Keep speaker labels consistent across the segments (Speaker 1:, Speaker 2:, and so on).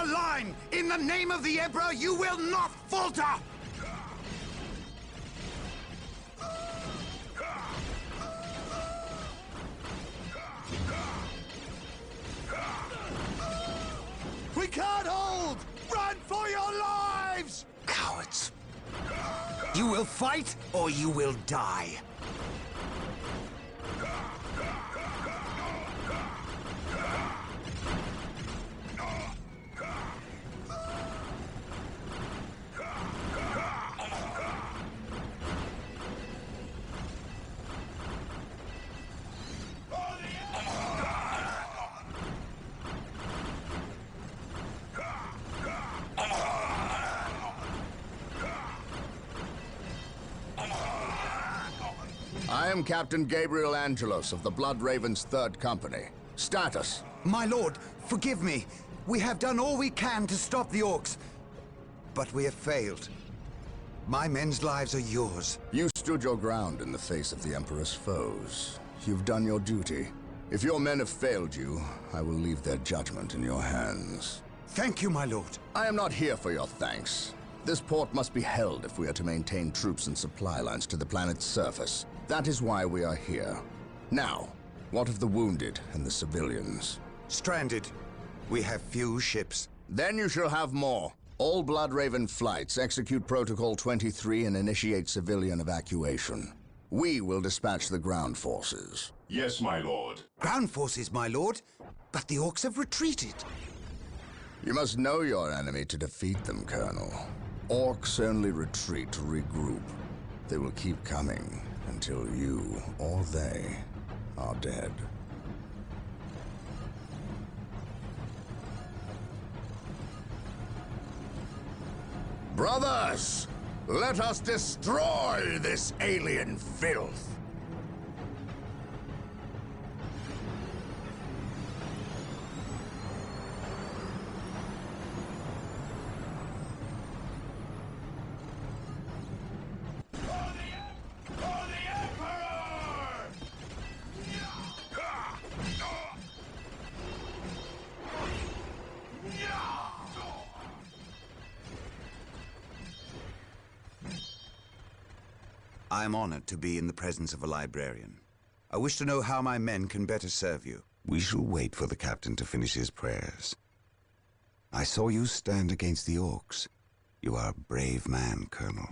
Speaker 1: your line! In the name of the Emperor, you will not falter! We can't hold! Run for your lives! Cowards! You will fight, or you will die.
Speaker 2: I am Captain Gabriel Angelos of the Blood Ravens 3rd Company. Status.
Speaker 1: My lord, forgive me. We have done all we can to stop the orcs, but we have failed. My men's lives are yours.
Speaker 2: You stood your ground in the face of the Emperor's foes. You've done your duty. If your men have failed you, I will leave their judgment in your hands.
Speaker 1: Thank you, my lord.
Speaker 2: I am not here for your thanks. This port must be held if we are to maintain troops and supply lines to the planet's surface. That is why we are here. Now, what of the wounded and the civilians?
Speaker 1: Stranded. We have few ships.
Speaker 2: Then you shall have more. All Blood Raven flights execute Protocol 23 and initiate civilian evacuation. We will dispatch the ground forces.
Speaker 3: Yes, my lord.
Speaker 1: Ground forces, my lord? But the orcs have retreated.
Speaker 2: You must know your enemy to defeat them, Colonel. Orcs only retreat to regroup. They will keep coming until you or they are dead. Brothers, let us destroy this alien filth.
Speaker 1: I am honored to be in the presence of a librarian. I wish to know how my men can better serve you.
Speaker 4: We shall wait for the captain to finish his prayers. I saw you stand against the orcs. You are a brave man, Colonel.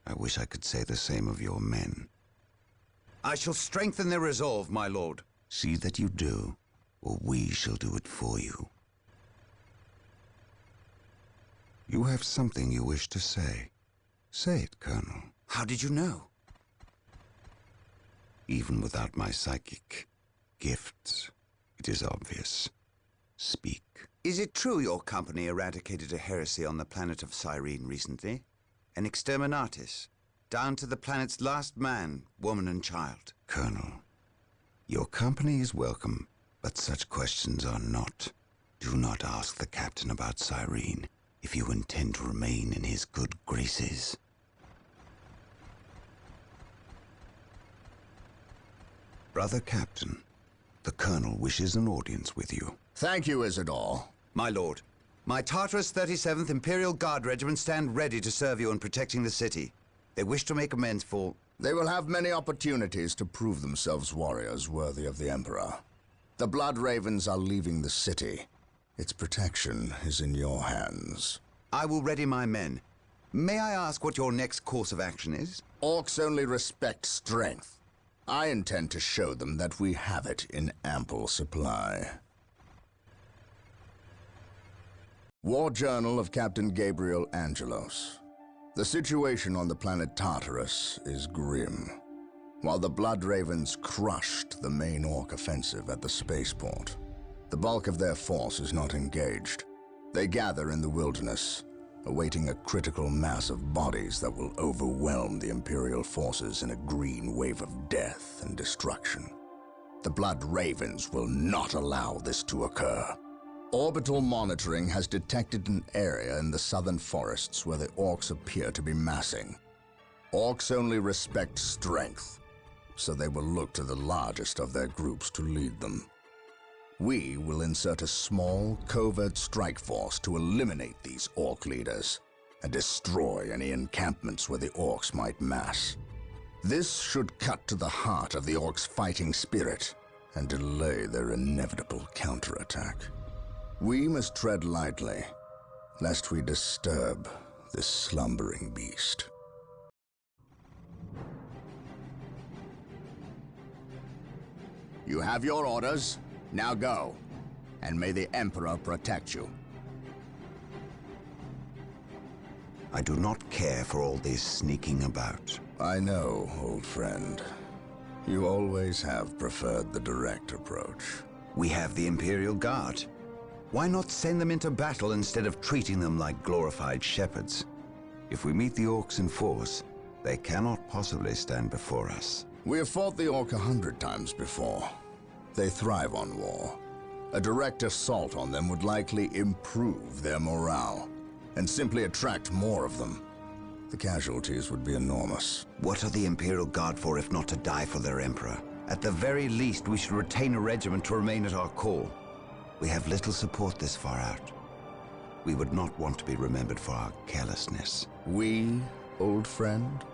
Speaker 4: I wish I could say the same of your men.
Speaker 1: I shall strengthen their resolve, my lord.
Speaker 4: See that you do, or we shall do it for you. You have something you wish to say. Say it, Colonel.
Speaker 1: How did you know?
Speaker 4: Even without my psychic gifts, it is obvious. Speak.
Speaker 1: Is it true your company eradicated a heresy on the planet of Cyrene recently? An exterminatus, down to the planet's last man, woman, and child?
Speaker 4: Colonel, your company is welcome, but such questions are not. Do not ask the captain about Cyrene if you intend to remain in his good graces. Brother Captain, the Colonel wishes an audience with you.
Speaker 2: Thank you, Isidore.
Speaker 1: My lord, my Tartarus 37th Imperial Guard Regiment stand ready to serve you in protecting the city. They wish to make amends for...
Speaker 2: They will have many opportunities to prove themselves warriors worthy of the Emperor. The Blood Ravens are leaving the city. Its protection is in your hands.
Speaker 1: I will ready my men. May I ask what your next course of action is?
Speaker 2: Orcs only respect strength. I intend to show them that we have it in ample supply. War Journal of Captain Gabriel Angelos. The situation on the planet Tartarus is grim. While the Blood Ravens crushed the main Orc offensive at the spaceport, the bulk of their force is not engaged. They gather in the wilderness, awaiting a critical mass of bodies that will overwhelm the Imperial forces in a green wave of death and destruction. The Blood Ravens will not allow this to occur. Orbital monitoring has detected an area in the southern forests where the Orcs appear to be massing. Orcs only respect strength, so they will look to the largest of their groups to lead them. We will insert a small, covert strike force to eliminate these Orc leaders and destroy any encampments where the Orcs might mass. This should cut to the heart of the Orcs' fighting spirit and delay their inevitable counterattack. We must tread lightly, lest we disturb this slumbering beast. You have your orders. Now go, and may the Emperor protect you.
Speaker 4: I do not care for all this sneaking about.
Speaker 2: I know, old friend. You always have preferred the direct approach.
Speaker 1: We have the Imperial Guard. Why not send them into battle instead of treating them like glorified shepherds?
Speaker 4: If we meet the Orcs in force, they cannot possibly stand before us.
Speaker 2: We have fought the Orc 100 times before. They thrive on war. A direct assault on them would likely improve their morale, and simply attract more of them. The casualties would be enormous.
Speaker 1: What are the Imperial Guard for if not to die for their Emperor? At the very least, we should retain a regiment to remain at our call. We have little support this far out. We would not want to be remembered for our carelessness.
Speaker 2: We, old friend?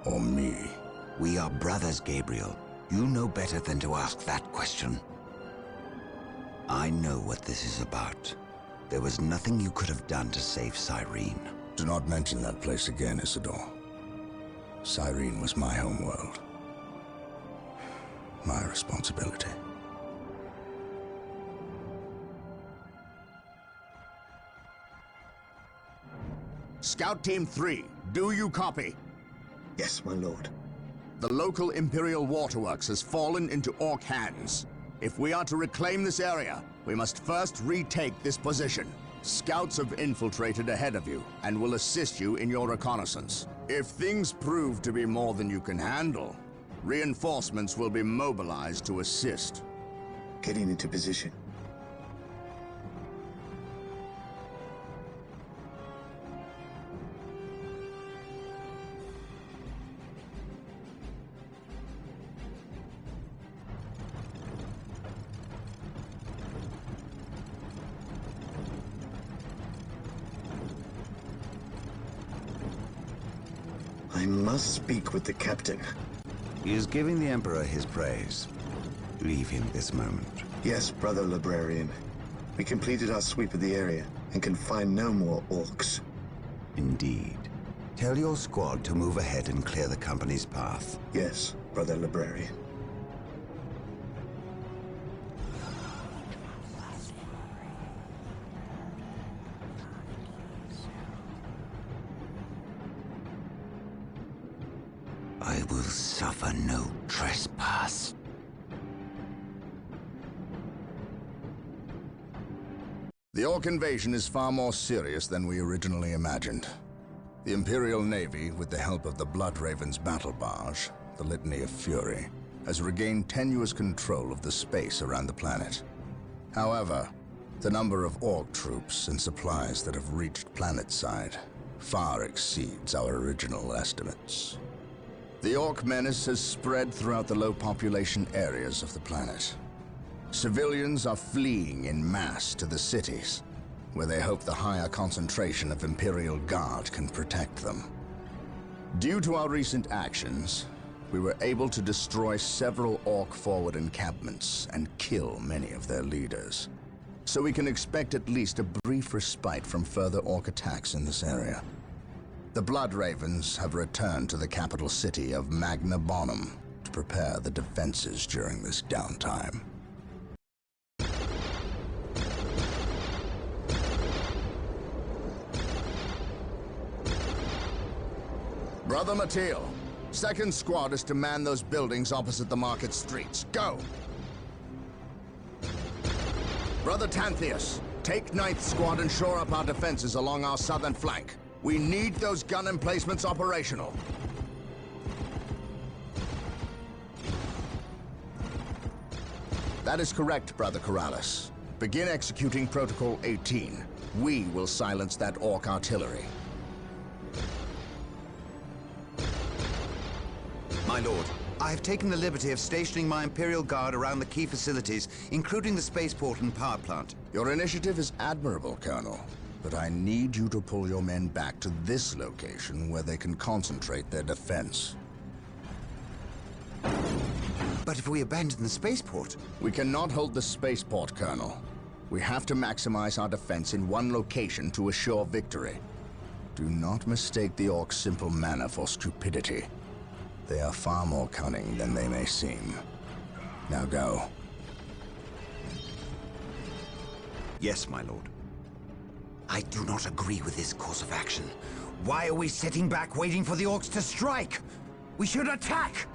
Speaker 2: Or me?
Speaker 1: We are brothers, Gabriel. You know better than to ask that question. I know what this is about. There was nothing you could have done to save Cyrene.
Speaker 2: Do not mention that place again, Isidore. Cyrene was my homeworld. My responsibility. Scout Team 3, do you copy?
Speaker 3: Yes, my lord.
Speaker 2: The local Imperial waterworks has fallen into Orc hands. If we are to reclaim this area, we must first retake this position. Scouts have infiltrated ahead of you and will assist you in your reconnaissance. If things prove to be more than you can handle, reinforcements will be mobilized to assist.
Speaker 3: Getting into position. I must speak with the captain.
Speaker 1: He is giving the Emperor his praise. Leave him this moment.
Speaker 3: Yes, brother librarian. We completed our sweep of the area and can find no more Orcs.
Speaker 1: Indeed. Tell your squad to move ahead and clear the company's path.
Speaker 3: Yes, brother librarian.
Speaker 1: I will suffer no trespass.
Speaker 2: The Orc invasion is far more serious than we originally imagined. The Imperial Navy, with the help of the Bloodraven's battle barge, the Litany of Fury, has regained tenuous control of the space around the planet. However, the number of Orc troops and supplies that have reached planetside far exceeds our original estimates. The Orc menace has spread throughout the low population areas of the planet. Civilians are fleeing in mass to the cities, where they hope the higher concentration of Imperial Guard can protect them. Due to our recent actions, we were able to destroy several Orc forward encampments and kill many of their leaders. So we can expect at least a brief respite from further Orc attacks in this area. The Bloodravens have returned to the capital city of Magna Bonum to prepare the defenses during this downtime. Brother Mateel, 2nd Squad is to man those buildings opposite the market streets. Go! Brother Tantheus, take 9th Squad and shore up our defenses along our southern flank. We need those gun emplacements operational. That is correct, Brother Corrales. Begin executing Protocol 18. We will silence that Orc artillery.
Speaker 1: My lord, I've taken the liberty of stationing my Imperial Guard around the key facilities, including the spaceport and power plant.
Speaker 2: Your initiative is admirable, Colonel, but I need you to pull your men back to this location where they can concentrate their defense.
Speaker 1: But if we abandon the spaceport...
Speaker 2: We cannot hold the spaceport, Colonel. We have to maximize our defense in one location to assure victory. Do not mistake the Orcs' simple manner for stupidity. They are far more cunning than they may seem. Now go.
Speaker 1: Yes, my lord. I do not agree with this course of action. Why are we sitting back waiting for the Orcs to strike? We should attack!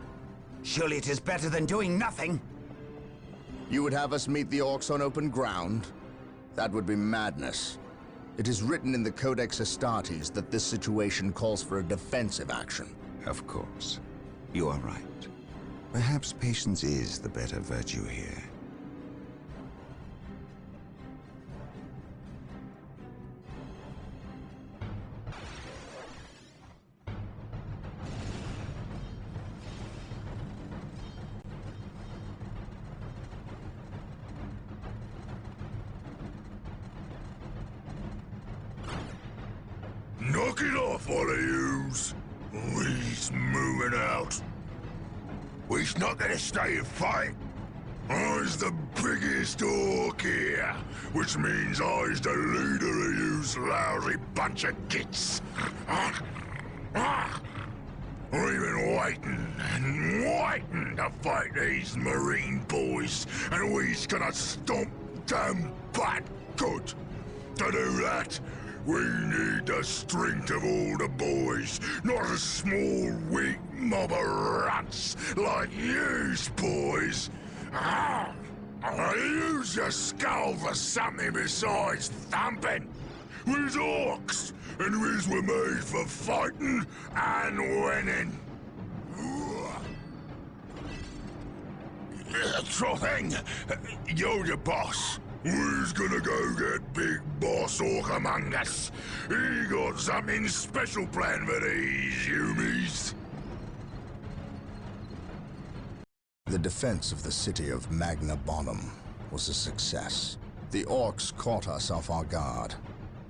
Speaker 1: Surely it is better than doing nothing.
Speaker 2: You would have us meet the Orcs on open ground? That would be madness. It is written in the Codex Astartes that this situation calls for a defensive action.
Speaker 1: Of course. You are right. Perhaps patience is the better virtue here.
Speaker 5: Knock it off, all of yous. We's moving out. We's not gonna stay and fight. I's the biggest orc here, which means I's the leader of yous lousy bunch of gits. We've been waiting and waiting to fight these Marine boys, and we's gonna stomp them butt good. To do that, we need the strength of all the boys, not a small, weak mob of rats like yous boys. Use your skull for something besides thumping. We's orcs, and we's were made for fighting and winning. Sure thing. You're the boss. We's gonna go get Big Boss Orc among us. He got something special planned for these humies.
Speaker 2: The defense of the city of Magna Bonum was a success. The Orcs caught us off our guard,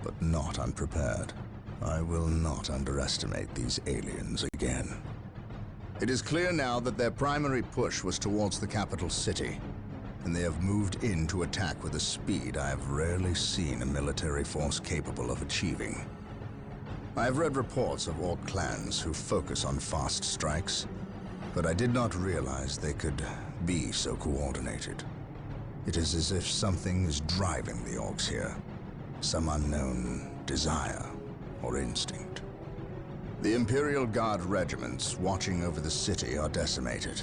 Speaker 2: but not unprepared. I will not underestimate these aliens again. It is clear now that their primary push was towards the capital city, and they have moved in to attack with a speed I have rarely seen a military force capable of achieving. I have read reports of Orc clans who focus on fast strikes, but I did not realize they could be so coordinated. It is as if something is driving the Orcs here, some unknown desire or instinct. The Imperial Guard regiments watching over the city are decimated,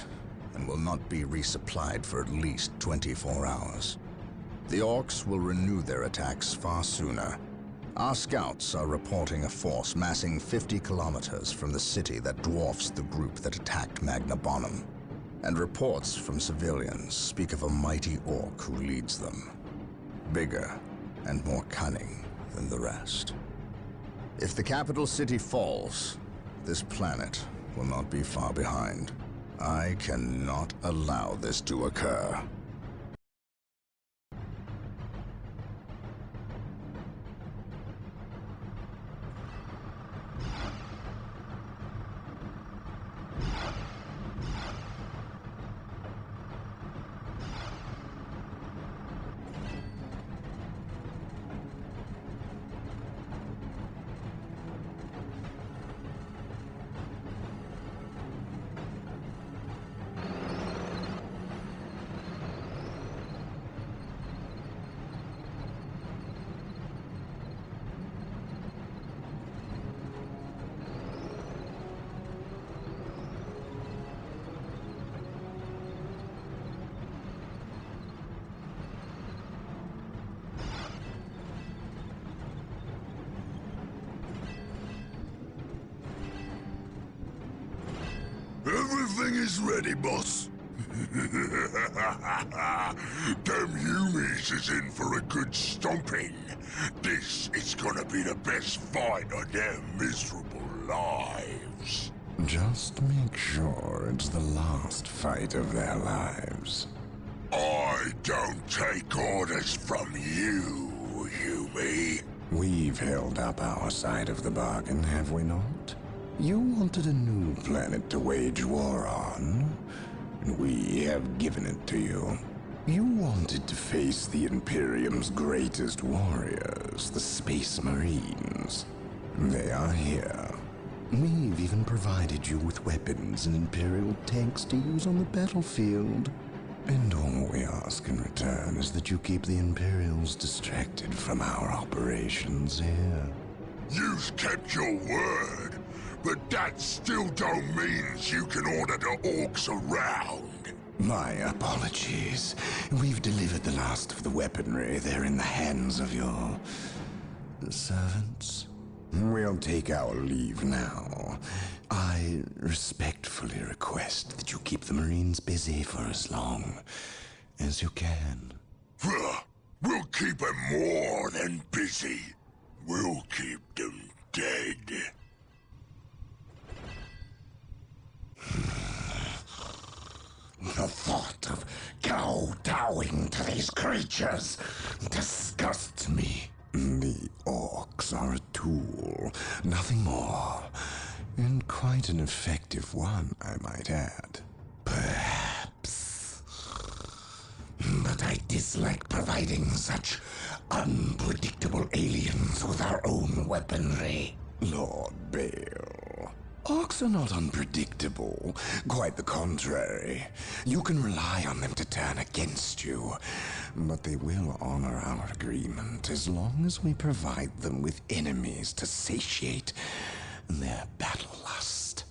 Speaker 2: and will not be resupplied for at least 24 hours. The Orcs will renew their attacks far sooner. Our scouts are reporting a force massing 50 kilometers from the city that dwarfs the group that attacked Magna Bonum. And reports from civilians speak of a mighty Orc who leads them. Bigger and more cunning than the rest. If the capital city falls, this planet will not be far behind. I cannot allow this to occur.
Speaker 5: Everything is ready, boss. Them humies is in for a good stomping. This is gonna be the best fight of their miserable lives.
Speaker 6: Just make sure it's the last fight of their lives.
Speaker 5: I don't take orders from you, Yumi.
Speaker 6: We've held up our side of the bargain, have we not? You wanted a new planet to wage war on, and we have given it to you. You wanted to face the Imperium's greatest warriors, the Space Marines. They are here. We've even provided you with weapons and Imperial tanks to use on the battlefield. And all we ask in return is that you keep the Imperials distracted from our operations here.
Speaker 5: You've kept your word, but that still don't mean you can order the orcs around.
Speaker 6: My apologies. We've delivered the last of the weaponry. They're in the hands of your servants. We'll take our leave now. I respectfully request that you keep the Marines busy for as long as you can.
Speaker 5: We'll keep them more than busy. We'll keep them dead.
Speaker 6: The thought of kowtowing to these creatures disgusts me. The orcs are a tool, nothing more. And quite an effective one, I might add. Perhaps. But I dislike providing such unpredictable aliens with our own weaponry. Lord Bale, orcs are not unpredictable. Quite the contrary. You can rely on them to turn against you. But they will honor our agreement as long as we provide them with enemies to satiate their battle lust.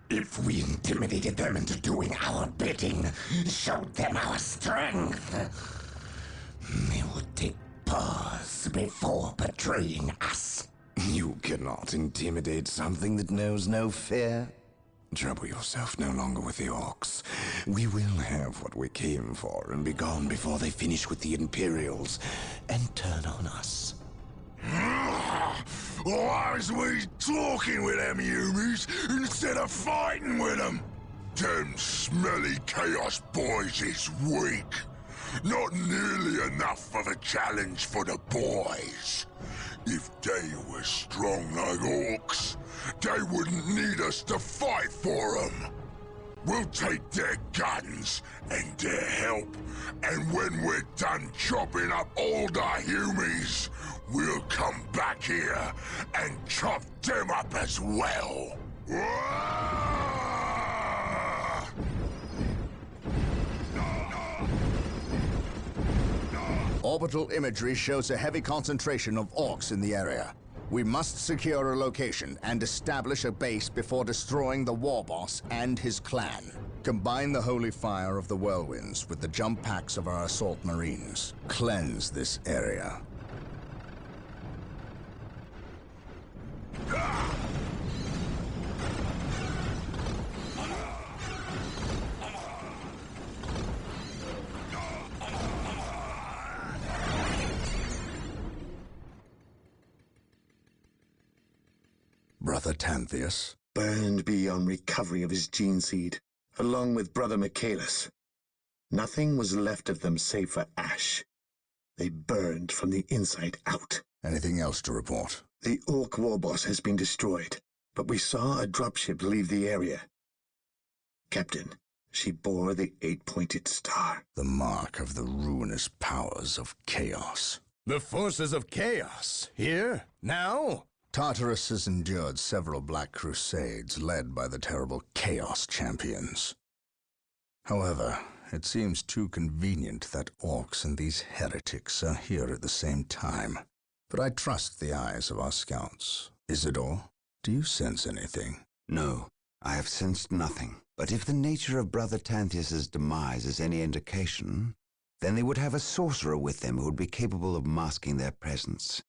Speaker 6: If we intimidated them into doing our bidding, showed them our strength, they would take pause before betraying us. You cannot intimidate something that knows no fear. Trouble yourself no longer with the orcs. We will have what we came for and be gone before they finish with the Imperials and turn on us.
Speaker 5: Why is we talking with them Yumis instead of fighting with them? Them smelly Chaos boys is weak. Not nearly enough of a challenge for the boys. If they were strong like orcs, they wouldn't need us to fight for them. We'll take their guns and their help, and when we're done chopping up all the Humies, we'll come back here and chop them up as well.
Speaker 2: Orbital imagery shows a heavy concentration of orcs in the area. We must secure a location and establish a base before destroying the war boss and his clan. Combine the holy fire of the whirlwinds with the jump packs of our assault marines. Cleanse this area. Brother Tantheus?
Speaker 3: Burned beyond recovery of his gene seed, along with Brother Michaelis. Nothing was left of them save for ash. They burned from the inside out.
Speaker 2: Anything else to report?
Speaker 3: The Orc warboss has been destroyed, but we saw a dropship leave the area. Captain, she bore the 8-pointed star.
Speaker 2: The mark of the ruinous powers of chaos.
Speaker 6: The forces of chaos? Here? Now?
Speaker 2: Tartarus has endured several Black Crusades led by the terrible Chaos Champions. However, it seems too convenient that orcs and these heretics are here at the same time. But I trust the eyes of our scouts. Isidore, do you sense anything?
Speaker 4: No, I have sensed nothing. But if the nature of Brother Tantheus's demise is any indication, then they would have a sorcerer with them who would be capable of masking their presence,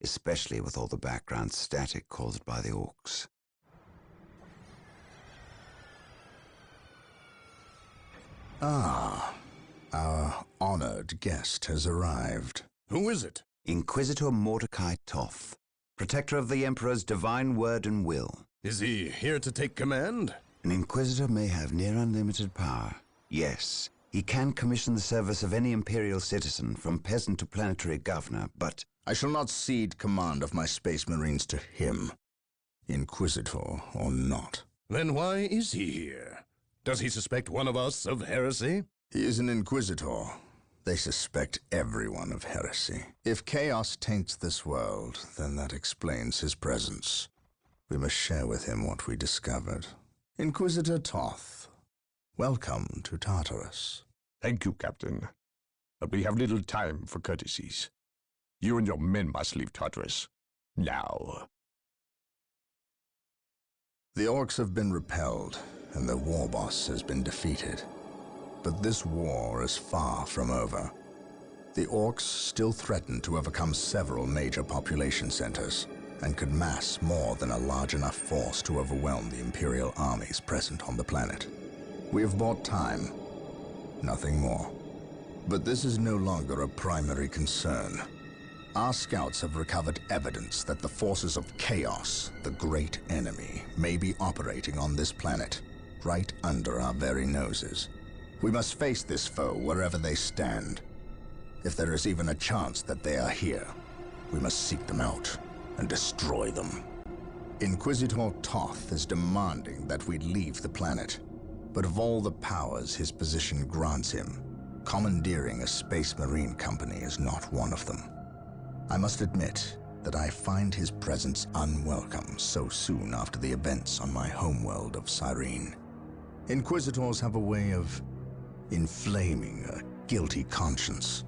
Speaker 4: especially with all the background static caused by the orcs.
Speaker 2: Ah, our honored guest has arrived.
Speaker 6: Who is it?
Speaker 4: Inquisitor Mordecai Toth, protector of the Emperor's divine word and will.
Speaker 6: Is he here to take command?
Speaker 4: An Inquisitor may have near unlimited power. Yes, he can commission the service of any Imperial citizen, from peasant to planetary governor, but...
Speaker 2: I shall not cede command of my Space Marines to him, Inquisitor or not.
Speaker 6: Then why is he here? Does he suspect one of us of heresy?
Speaker 2: He is an Inquisitor. They suspect everyone of heresy. If chaos taints this world, then that explains his presence. We must share with him what we discovered. Inquisitor Toth, welcome to Tartarus.
Speaker 5: Thank you, Captain. But we have little time for courtesies. You and your men must leave Tartarus. Now.
Speaker 2: The Orcs have been repelled, and their war boss has been defeated. But this war is far from over. The Orcs still threaten to overcome several major population centers, and could mass more than a large enough force to overwhelm the Imperial armies present on the planet. We have bought time, nothing more. But this is no longer a primary concern. Our scouts have recovered evidence that the forces of chaos, the great enemy, may be operating on this planet, right under our very noses. We must face this foe wherever they stand. If there is even a chance that they are here, we must seek them out and destroy them. Inquisitor Toth is demanding that we leave the planet, but of all the powers his position grants him, commandeering a Space Marine company is not one of them. I must admit that I find his presence unwelcome so soon after the events on my homeworld of Cyrene. Inquisitors have a way of inflaming a guilty conscience,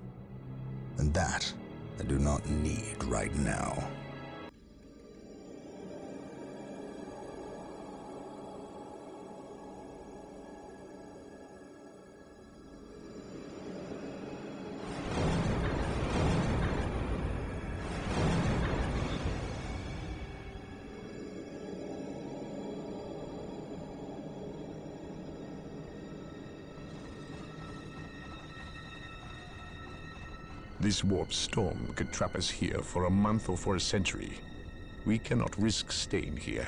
Speaker 2: and that I do not need right now.
Speaker 5: This warp storm could trap us here for a month or for a century. We cannot risk staying here.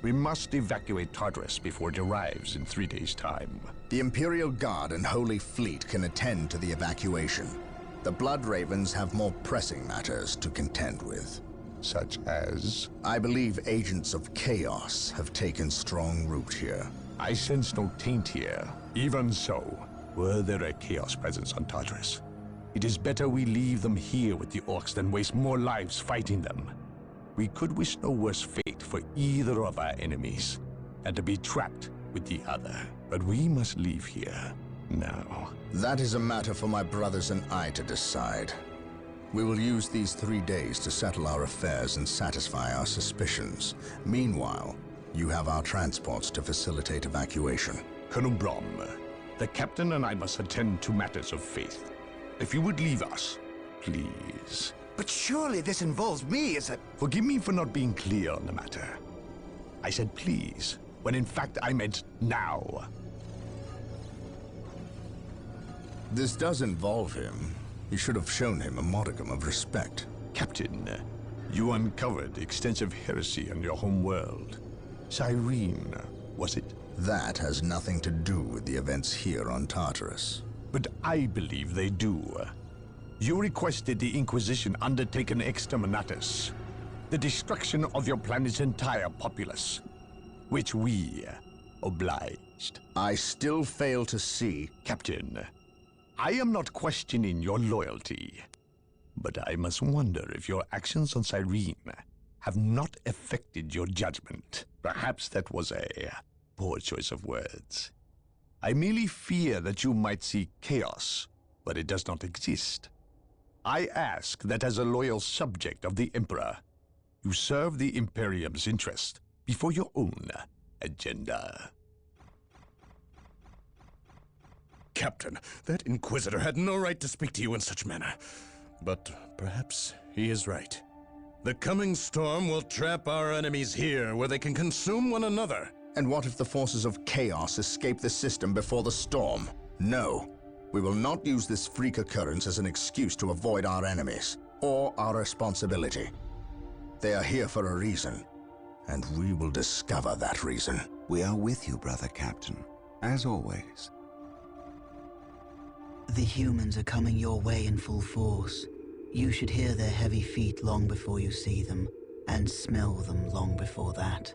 Speaker 5: We must evacuate Tartarus before it arrives in 3 days' time.
Speaker 2: The Imperial Guard and Holy Fleet can attend to the evacuation. The Blood Ravens have more pressing matters to contend with.
Speaker 5: Such as?
Speaker 2: I believe agents of chaos have taken strong root here.
Speaker 5: I sense no taint here. Even so, were there a chaos presence on Tartarus, it is better we leave them here with the Orcs than waste more lives fighting them. We could wish no worse fate for either of our enemies, than to be trapped with the other. But we must leave here now.
Speaker 2: That is a matter for my brothers and I to decide. We will use these 3 days to settle our affairs and satisfy our suspicions. Meanwhile, you have our transports to facilitate evacuation.
Speaker 5: Colonel Brom, the captain and I must attend to matters of faith. If you would leave us, please.
Speaker 4: But surely this involves me as a...
Speaker 5: Forgive me for not being clear on the matter. I said please, when in fact I meant now.
Speaker 2: This does involve him. You should have shown him a modicum of respect.
Speaker 5: Captain, you uncovered extensive heresy on your home world. Cyrene, was it?
Speaker 2: That has nothing to do with the events here on Tartarus.
Speaker 5: But I believe they do. You requested the Inquisition undertake an exterminatus, the destruction of your planet's entire populace, which we obliged.
Speaker 2: I still fail to see...
Speaker 5: Captain, I am not questioning your loyalty, but I must wonder if your actions on Cyrene have not affected your judgment. Perhaps that was a poor choice of words. I merely fear that you might see chaos, but it does not exist. I ask that as a loyal subject of the Emperor, you serve the Imperium's interest before your own agenda.
Speaker 6: Captain, that Inquisitor had no right to speak to you in such manner. But perhaps he is right. The coming storm will trap our enemies here where they can consume one another.
Speaker 2: And what if the forces of chaos escape the system before the storm? No. We will not use this freak occurrence as an excuse to avoid our enemies, or our responsibility. They are here for a reason, and we will discover that reason.
Speaker 4: We are with you, brother Captain, as always.
Speaker 7: The humans are coming your way in full force. You should hear their heavy feet long before you see them, and smell them long before that.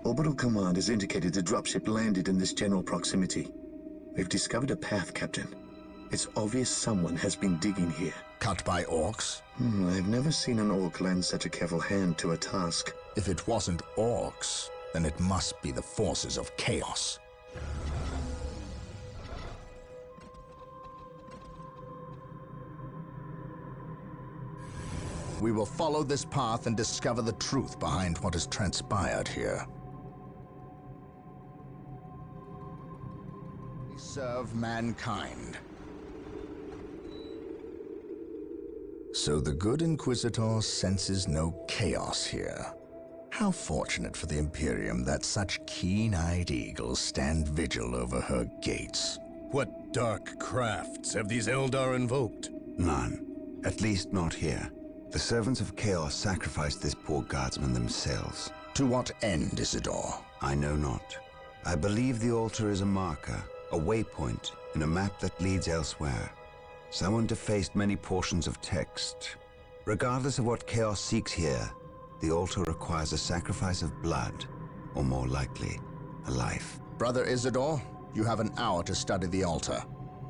Speaker 3: Orbital Command has indicated the dropship landed in this general proximity. We've discovered a path, Captain. It's obvious someone has been digging here.
Speaker 2: Cut by orcs?
Speaker 3: I've never seen an orc lend such a careful hand to a task.
Speaker 2: If it wasn't orcs, then it must be the forces of chaos. We will follow this path and discover the truth behind what has transpired here. We serve mankind. So the good Inquisitor senses no chaos here. How fortunate for the Imperium that such keen-eyed eagles stand vigil over her gates.
Speaker 8: What dark crafts have these Eldar invoked?
Speaker 4: None. At least not here. The servants of Chaos sacrificed this poor guardsman themselves.
Speaker 2: To what end, Isidore?
Speaker 4: I know not. I believe the altar is a marker, a waypoint, in a map that leads elsewhere. Someone defaced many portions of text. Regardless of what Chaos seeks here, the altar requires a sacrifice of blood, or more likely, a life.
Speaker 2: Brother Isidore, you have an hour to study the altar.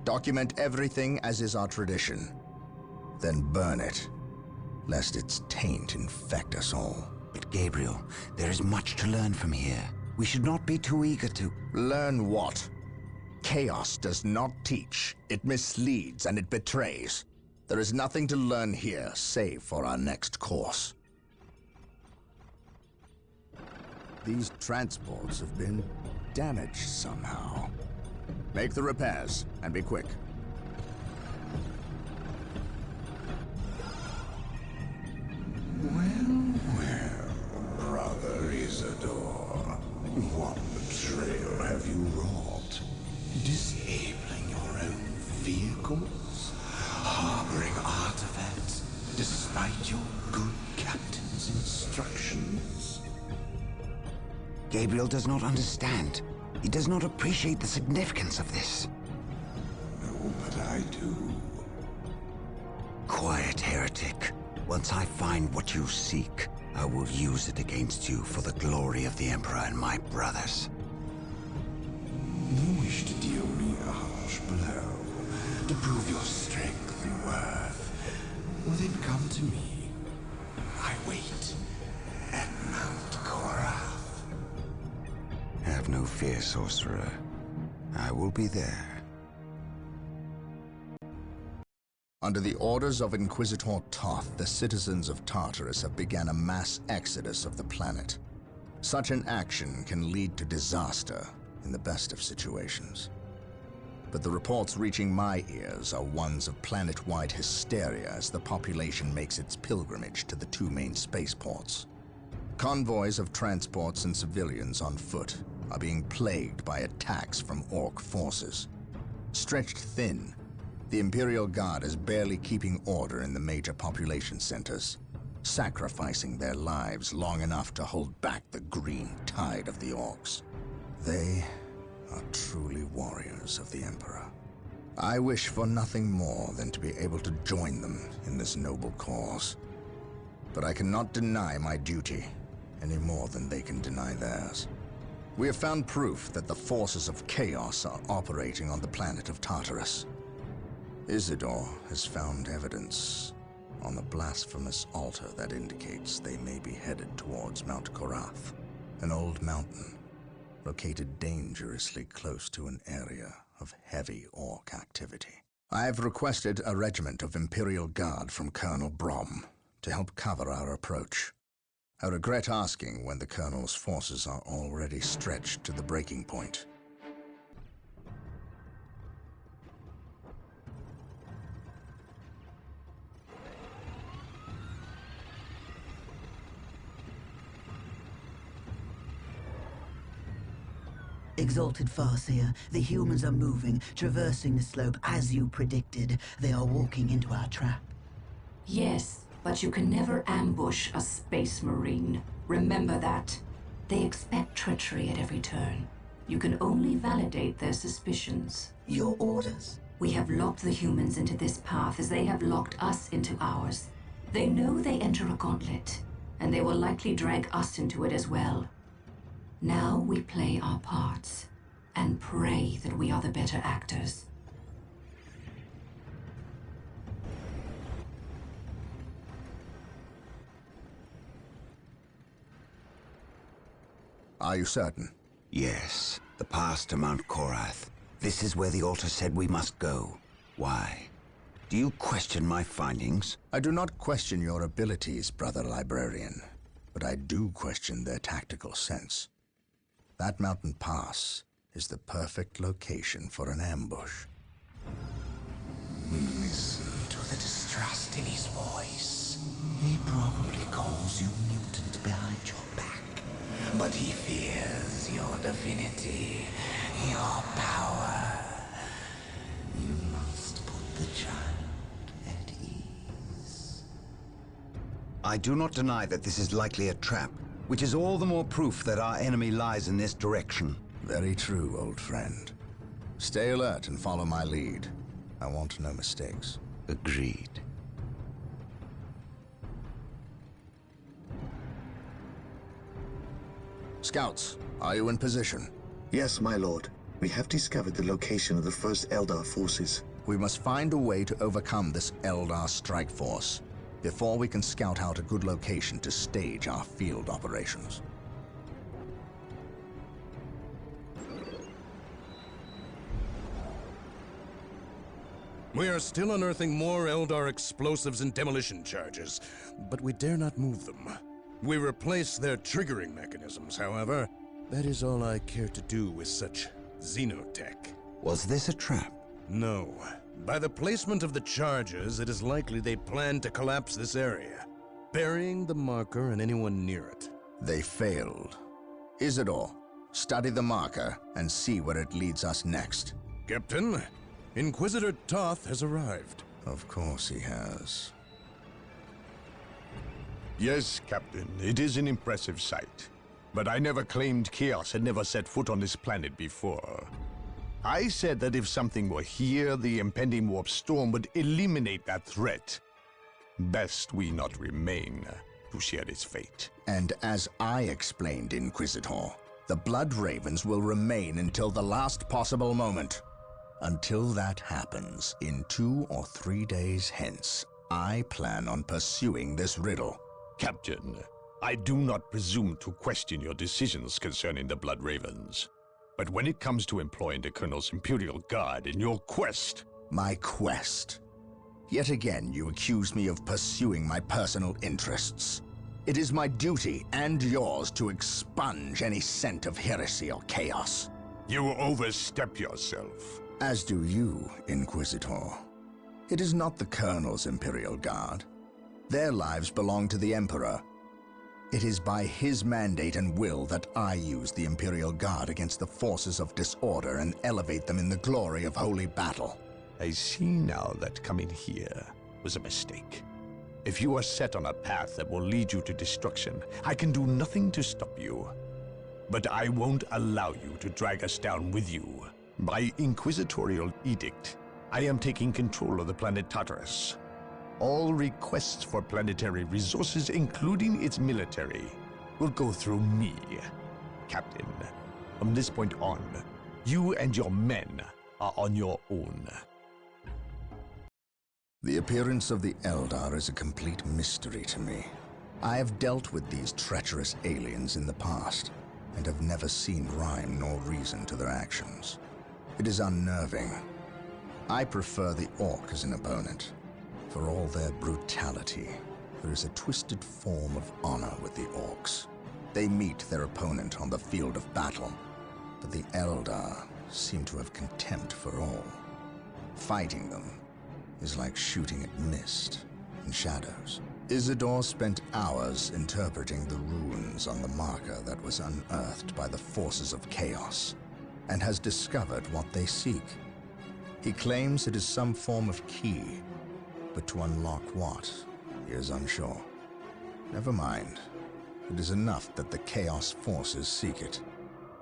Speaker 2: Document everything as is our tradition. Then burn it, lest its taint infect us all.
Speaker 4: But Gabriel, there is much to learn from here. We should not be too eager to...
Speaker 2: Learn what? Chaos does not teach. It misleads and it betrays. There is nothing to learn here, save for our next course. These transports have been damaged somehow. Make the repairs, and be quick.
Speaker 6: Well, Brother Isidore, what betrayal have you wrought? Disabling your own vehicles? Harboring artifacts despite your good captain's instructions?
Speaker 4: Gabriel does not understand. He does not appreciate the significance of this.
Speaker 6: No, but I do.
Speaker 4: Quiet, heretic. Once I find what you seek, I will use it against you for the glory of the Emperor and my brothers.
Speaker 6: You wish to deal me a harsh blow, to prove your strength and worth. Well, then come to me. I wait at Mount Korath.
Speaker 4: Have no fear, sorcerer. I will be there.
Speaker 2: Under the orders of Inquisitor Toth, the citizens of Tartarus have begun a mass exodus of the planet. Such an action can lead to disaster in the best of situations. But the reports reaching my ears are ones of planet-wide hysteria as the population makes its pilgrimage to the two main spaceports. Convoys of transports and civilians on foot are being plagued by attacks from Orc forces. Stretched thin, the Imperial Guard is barely keeping order in the major population centers, sacrificing their lives long enough to hold back the green tide of the Orcs. They are truly warriors of the Emperor. I wish for nothing more than to be able to join them in this noble cause. But I cannot deny my duty any more than they can deny theirs. We have found proof that the forces of chaos are operating on the planet of Tartarus. Isidore has found evidence on the blasphemous altar that indicates they may be headed towards Mount Korath, an old mountain located dangerously close to an area of heavy Orc activity. I have requested a regiment of Imperial Guard from Colonel Brom to help cover our approach. I regret asking when the Colonel's forces are already stretched to the breaking point.
Speaker 7: Exalted Farseer, the humans are moving, traversing the slope as you predicted. They are walking into our trap.
Speaker 9: Yes, but you can never ambush a space marine. Remember that. They expect treachery at every turn. You can only validate their suspicions.
Speaker 7: Your orders?
Speaker 9: We have locked the humans into this path as they have locked us into ours. They know they enter a gauntlet, and they will likely drag us into it as well. Now we play our parts, and pray that we are the better actors.
Speaker 2: Are you certain?
Speaker 1: Yes, the path to Mount Korath. This is where the altar said we must go. Why? Do you question my findings?
Speaker 2: I do not question your abilities, Brother Librarian, but I do question their tactical sense. That mountain pass is the perfect location for an ambush.
Speaker 6: Listen to the distrust in his voice. He probably calls you mutant behind your back, but he fears your divinity, your power. You must put the child at ease.
Speaker 1: I do not deny that this is likely a trap, which is all the more proof that our enemy lies in this direction.
Speaker 2: Very true, old friend. Stay alert and follow my lead. I want no mistakes.
Speaker 1: Agreed.
Speaker 2: Scouts, are you in position?
Speaker 3: Yes, my lord. We have discovered the location of the first Eldar forces.
Speaker 2: We must find a way to overcome this Eldar strike force before we can scout out a good location to stage our field operations.
Speaker 8: We are still unearthing more Eldar explosives and demolition charges, but we dare not move them. We replace their triggering mechanisms, however. That is all I care to do with such xenotech.
Speaker 1: Was this a trap?
Speaker 8: No. By the placement of the charges, it is likely they plan to collapse this area, burying the marker and anyone near it.
Speaker 2: They failed. Isidore, study the marker and see where it leads us next.
Speaker 8: Captain, Inquisitor Toth has arrived.
Speaker 2: Of course he has.
Speaker 5: Yes, Captain, it is an impressive sight. But I never claimed Chaos had never set foot on this planet before. I said that if something were here, the impending warp storm would eliminate that threat. Best we not remain to share its fate.
Speaker 2: And as I explained, Inquisitor, the Blood Ravens will remain until the last possible moment. Until that happens, in 2 or 3 days hence, I plan on pursuing this riddle.
Speaker 5: Captain, I do not presume to question your decisions concerning the Blood Ravens. But when it comes to employing the Colonel's Imperial Guard in your quest...
Speaker 2: My quest? Yet again you accuse me of pursuing my personal interests. It is my duty, and yours, to expunge any scent of heresy or chaos.
Speaker 5: You overstep yourself.
Speaker 2: As do you, Inquisitor. It is not the Colonel's Imperial Guard. Their lives belong to the Emperor. It is by his mandate and will that I use the Imperial Guard against the forces of disorder and elevate them in the glory of holy battle.
Speaker 5: I see now that coming here was a mistake. If you are set on a path that will lead you to destruction, I can do nothing to stop you. But I won't allow you to drag us down with you. By inquisitorial edict, I am taking control of the planet Tartarus. All requests for planetary resources, including its military, will go through me, Captain. From this point on, you and your men are on your own.
Speaker 2: The appearance of the Eldar is a complete mystery to me. I have dealt with these treacherous aliens in the past, and have never seen rhyme nor reason to their actions. It is unnerving. I prefer the Orc as an opponent. For all their brutality, there is a twisted form of honor with the Orcs. They meet their opponent on the field of battle, but the Eldar seem to have contempt for all. Fighting them is like shooting at mist and shadows. Isidore spent hours interpreting the runes on the marker that was unearthed by the forces of chaos. and has discovered what they seek. He claims it is some form of key, but to unlock what, he is unsure. Never mind. It is enough that the Chaos forces seek it.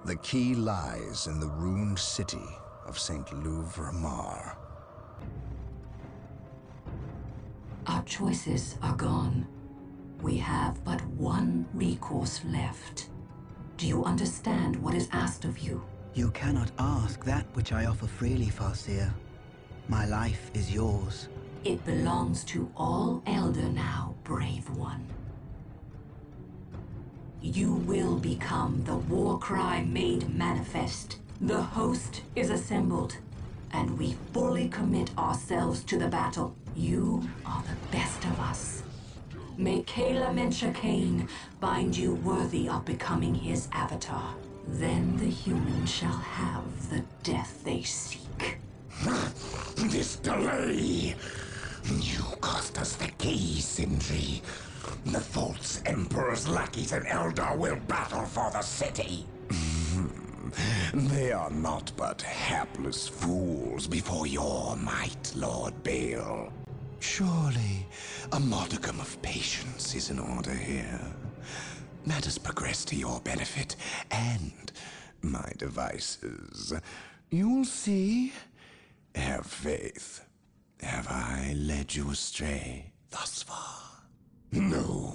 Speaker 2: The key lies in the ruined city of St. Louvre-Mar.
Speaker 9: Our choices are gone. We have but one recourse left. Do you understand what is asked of you?
Speaker 7: You cannot ask that which I offer freely, Farseer. My life is yours.
Speaker 9: It belongs to all Elder now, brave one. You will become the war cry made manifest. The host is assembled, and we fully commit ourselves to the battle. You are the best of us. May Kala Menshakane find you worthy of becoming his avatar. Then the humans shall have the death they seek.
Speaker 6: This delay! You cost us the key, Sindri. The false Emperor's lackeys and Eldar will battle for the city. They are not but hapless fools before your might, Lord Bale. Surely, a modicum of patience is in order here. Matters progress to your benefit and my devices. You'll see. Have faith. Have I led you astray thus far? No.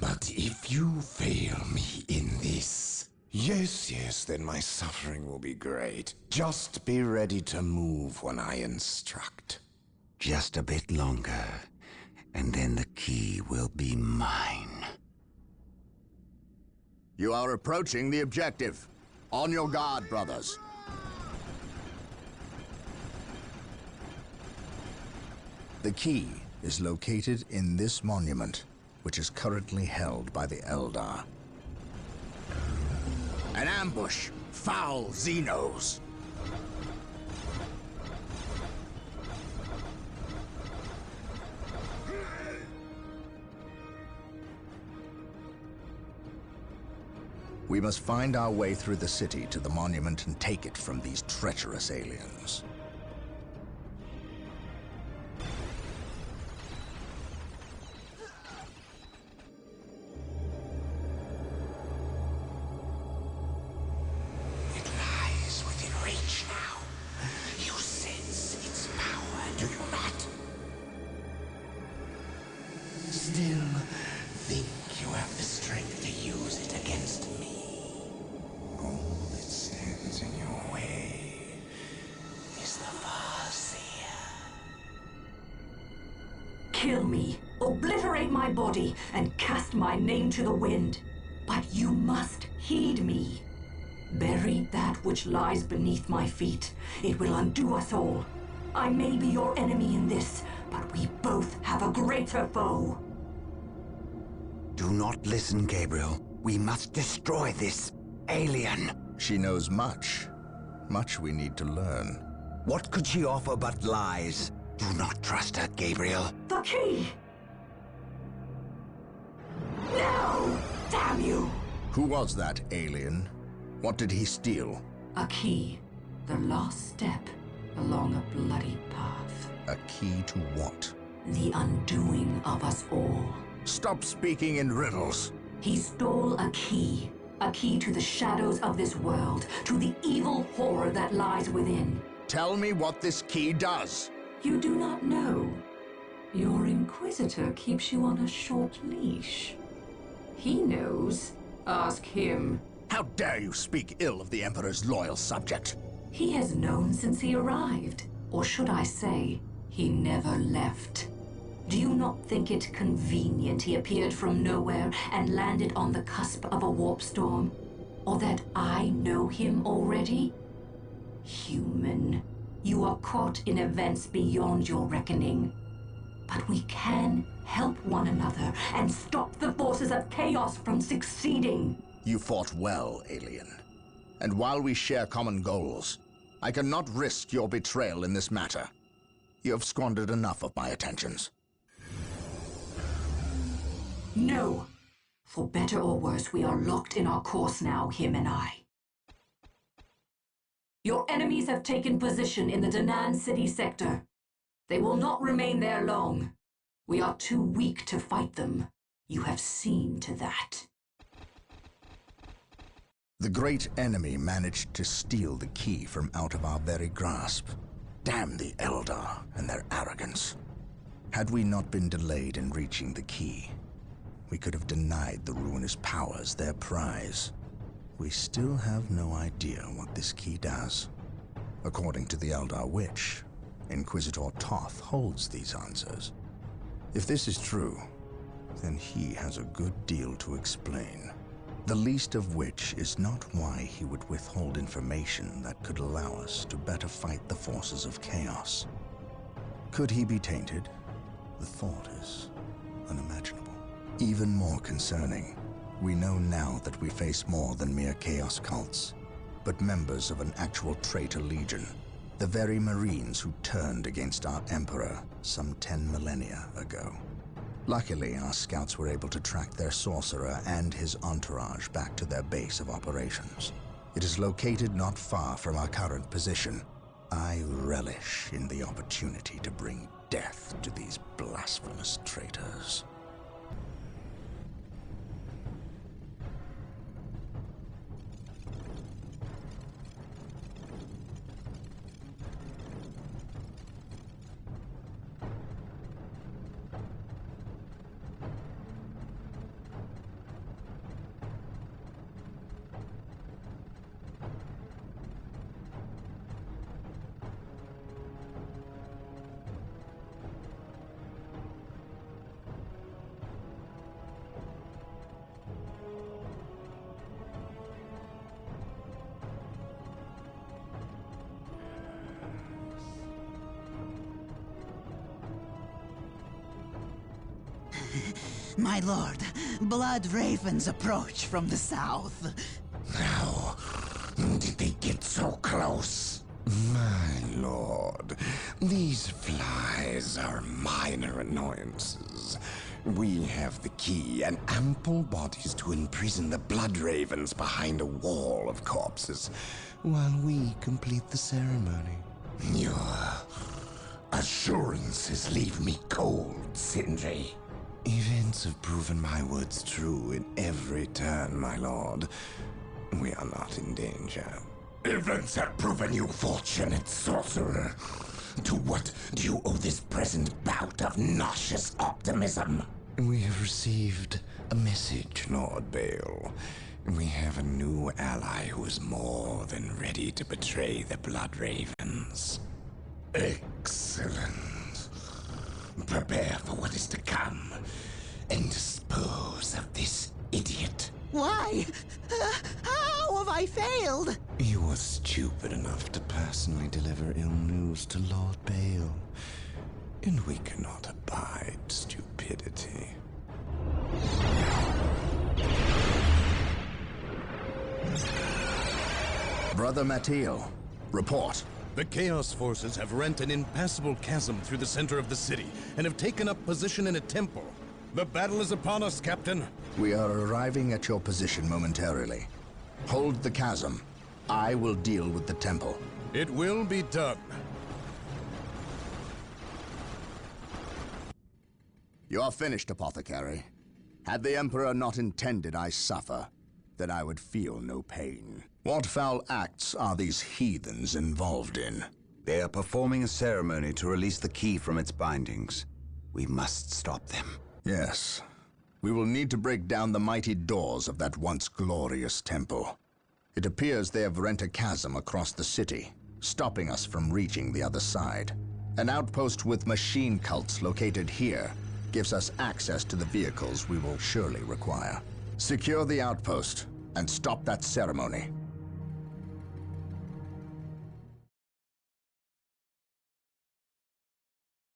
Speaker 6: But if you fail me in this... Yes, then my suffering will be great. Just be ready to move when I instruct.
Speaker 4: Just a bit longer, and then the key will be mine.
Speaker 2: You are approaching the objective. On your guard, brothers. The key is located in this monument, which is currently held by the Eldar. An ambush! Foul Xenos! We must find our way through the city to the monument and take it from these treacherous aliens.
Speaker 6: It lies within reach now. You sense its power, do you not? Still, think you have the strength to use it against me. All that stands in your way is the Farseer.
Speaker 9: Kill me, obliterate my body, and cast my name to the wind. But you must heed me. Bury that which lies beneath my feet. It will undo us all. I may be your enemy in this, but we both have a greater foe.
Speaker 4: Do not listen, Gabriel. We must destroy this alien.
Speaker 2: She knows much. Much we need to learn.
Speaker 4: What could she offer but lies? Do not trust her, Gabriel.
Speaker 9: The key! No! Damn you!
Speaker 2: Who was that alien? What did he steal?
Speaker 9: A key. The last step along a bloody path.
Speaker 2: A key to what?
Speaker 9: The undoing of us all.
Speaker 2: Stop speaking in riddles.
Speaker 9: He stole a key to the shadows of this world, to the evil horror that lies within.
Speaker 2: Tell me what this key does.
Speaker 9: You do not know. Your Inquisitor keeps you on a short leash. He knows. Ask him.
Speaker 2: How dare you speak ill of the Emperor's loyal subject?
Speaker 9: He has known since he arrived. Or should I say, he never left. Do you not think it convenient he appeared from nowhere and landed on the cusp of a warp storm? Or that I know him already? Human, you are caught in events beyond your reckoning. But we can help one another and stop the forces of chaos from succeeding.
Speaker 2: You fought well, alien. And while we share common goals, I cannot risk your betrayal in this matter. You have squandered enough of my attentions.
Speaker 9: No. For better or worse, we are locked in our course now, him and I. Your enemies have taken position in the Danan City sector. They will not remain there long. We are too weak to fight them. You have seen to that.
Speaker 2: The great enemy managed to steal the key from out of our very grasp. Damn the Eldar and their arrogance. Had we not been delayed in reaching the key, we could have denied the ruinous powers their prize. We still have no idea what this key does. According to the Eldar Witch, Inquisitor Toth holds these answers. If this is true, then he has a good deal to explain. The least of which is not why he would withhold information that could allow us to better fight the forces of chaos. Could he be tainted? The thought is unimaginable. Even more concerning, we know now that we face more than mere chaos cults, but members of an actual traitor legion, the very Marines who turned against our Emperor some 10 millennia ago. Luckily, our scouts were able to track their sorcerer and his entourage back to their base of operations. It is located not far from our current position. I relish in the opportunity to bring death to these blasphemous traitors.
Speaker 7: My lord, blood ravens approach from the south.
Speaker 6: How did they get so close? My lord, these flies are minor annoyances. We have the key and ample bodies to imprison the blood ravens behind a wall of corpses, while we complete the ceremony. Your assurances leave me cold, Sindri. Events have proven my words true in every turn, my lord. We are not in danger. Events have proven you fortunate, sorcerer. To what do you owe this present bout of nauseous optimism? We have received a message, Lord Bale. We have a new ally who is more than ready to betray the Blood Ravens. Excellent. Prepare for what is to come, and dispose of this idiot.
Speaker 7: Why? How have I failed?
Speaker 6: You were stupid enough to personally deliver ill news to Lord Bale, and we cannot abide stupidity.
Speaker 2: Brother Mattiel, report.
Speaker 8: The Chaos Forces have rent an impassable chasm through the center of the city and have taken up position in a temple. The battle is upon us, Captain.
Speaker 2: We are arriving at your position momentarily. Hold the chasm. I will deal with the temple.
Speaker 8: It will be done.
Speaker 2: You are finished, Apothecary. Had the Emperor not intended I suffer, then I would feel no pain. What foul acts are these heathens involved in?
Speaker 1: They are performing a ceremony to release the key from its bindings. We must stop them.
Speaker 2: Yes. We will need to break down the mighty doors of that once glorious temple. It appears they have rent a chasm across the city, stopping us from reaching the other side. An outpost with machine cults located here gives us access to the vehicles we will surely require. Secure the outpost and stop that ceremony.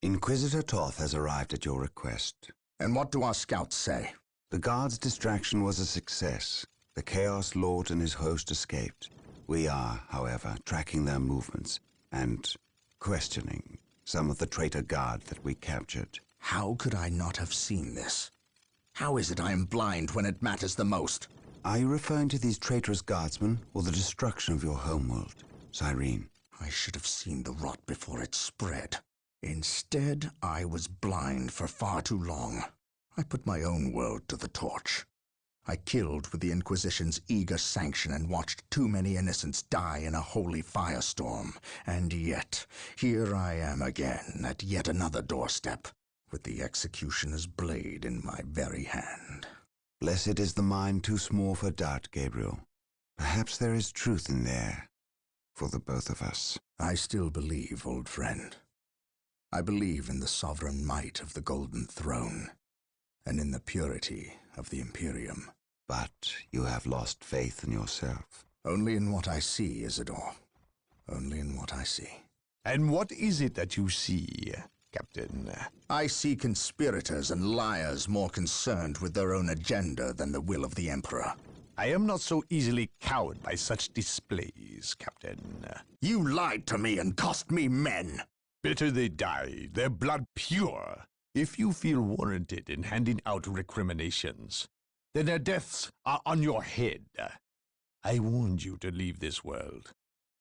Speaker 1: Inquisitor Toth has arrived at your request.
Speaker 2: And what do our scouts say?
Speaker 1: The guard's distraction was a success. The Chaos Lord and his host escaped. We are, however, tracking their movements and questioning some of the traitor guard that we captured.
Speaker 2: How could I not have seen this? How is it I am blind when it matters the most?
Speaker 1: Are you referring to these traitorous guardsmen or the destruction of your homeworld?
Speaker 4: Cyrene.
Speaker 2: I should have seen the rot before it spread. Instead, I was blind for far too long. I put my own world to the torch. I killed with the Inquisition's eager sanction and watched too many innocents die in a holy firestorm. And yet, here I am again at yet another doorstep, with the executioner's blade in my very hand.
Speaker 4: Blessed is the mind too small for doubt, Gabriel. Perhaps there is truth in there, for the both of us.
Speaker 2: I still believe, old friend. I believe in the sovereign might of the Golden Throne, and in the purity of the Imperium.
Speaker 4: But you have lost faith in yourself.
Speaker 2: Only in what I see, Isidore. Only in what I see.
Speaker 5: And what is it that you see, Captain?
Speaker 2: I see conspirators and liars more concerned with their own agenda than the will of the Emperor.
Speaker 5: I am not so easily cowed by such displays, Captain.
Speaker 2: You lied to me and cost me men.
Speaker 5: Better they die, their blood pure. If you feel warranted in handing out recriminations, then their deaths are on your head. I warned you to leave this world,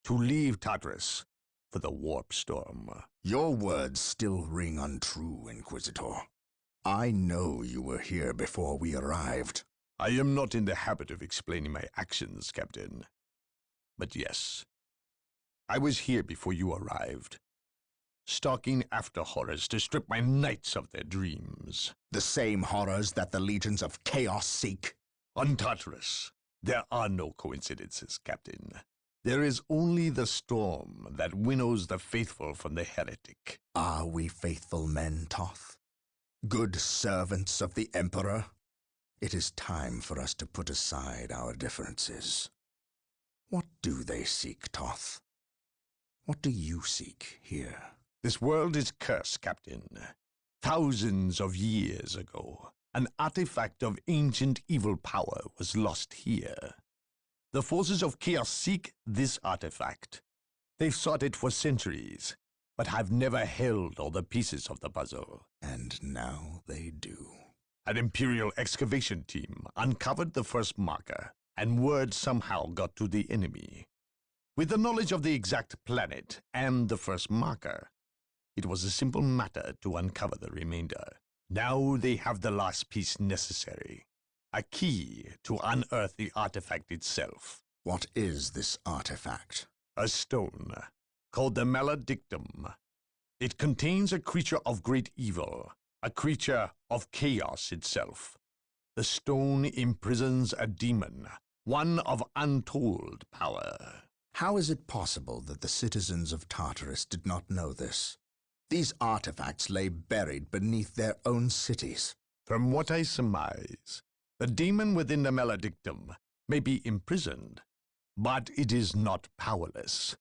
Speaker 5: to leave Tartarus for the warp storm.
Speaker 2: Your words still ring untrue, Inquisitor. I know you were here before we arrived.
Speaker 5: I am not in the habit of explaining my actions, Captain. But yes, I was here before you arrived, stalking after horrors to strip my knights of their dreams.
Speaker 2: The same horrors that the legions of chaos seek.
Speaker 5: On Tartarus, there are no coincidences, Captain. There is only the storm that winnows the faithful from the heretic.
Speaker 2: Are we faithful men, Toth? Good servants of the Emperor? It is time for us to put aside our differences. What do they seek, Toth? What do you seek here?
Speaker 5: This world is cursed, Captain. Thousands of years ago, an artifact of ancient evil power was lost here. The forces of chaos seek this artifact. They've sought it for centuries, but have never held all the pieces of the puzzle.
Speaker 2: And now they do.
Speaker 5: An Imperial excavation team uncovered the first marker, and word somehow got to the enemy. With the knowledge of the exact planet and the first marker, it was a simple matter to uncover the remainder. Now they have the last piece necessary, a key to unearth the artifact itself.
Speaker 2: What is this artifact?
Speaker 5: A stone, called the Maledictum. It contains a creature of great evil, a creature of chaos itself. The stone imprisons a demon, one of untold power.
Speaker 2: How is it possible that the citizens of Tartarus did not know this? These artifacts lay buried beneath their own cities.
Speaker 5: From what I surmise, the demon within the Maledictum may be imprisoned, but it is not powerless.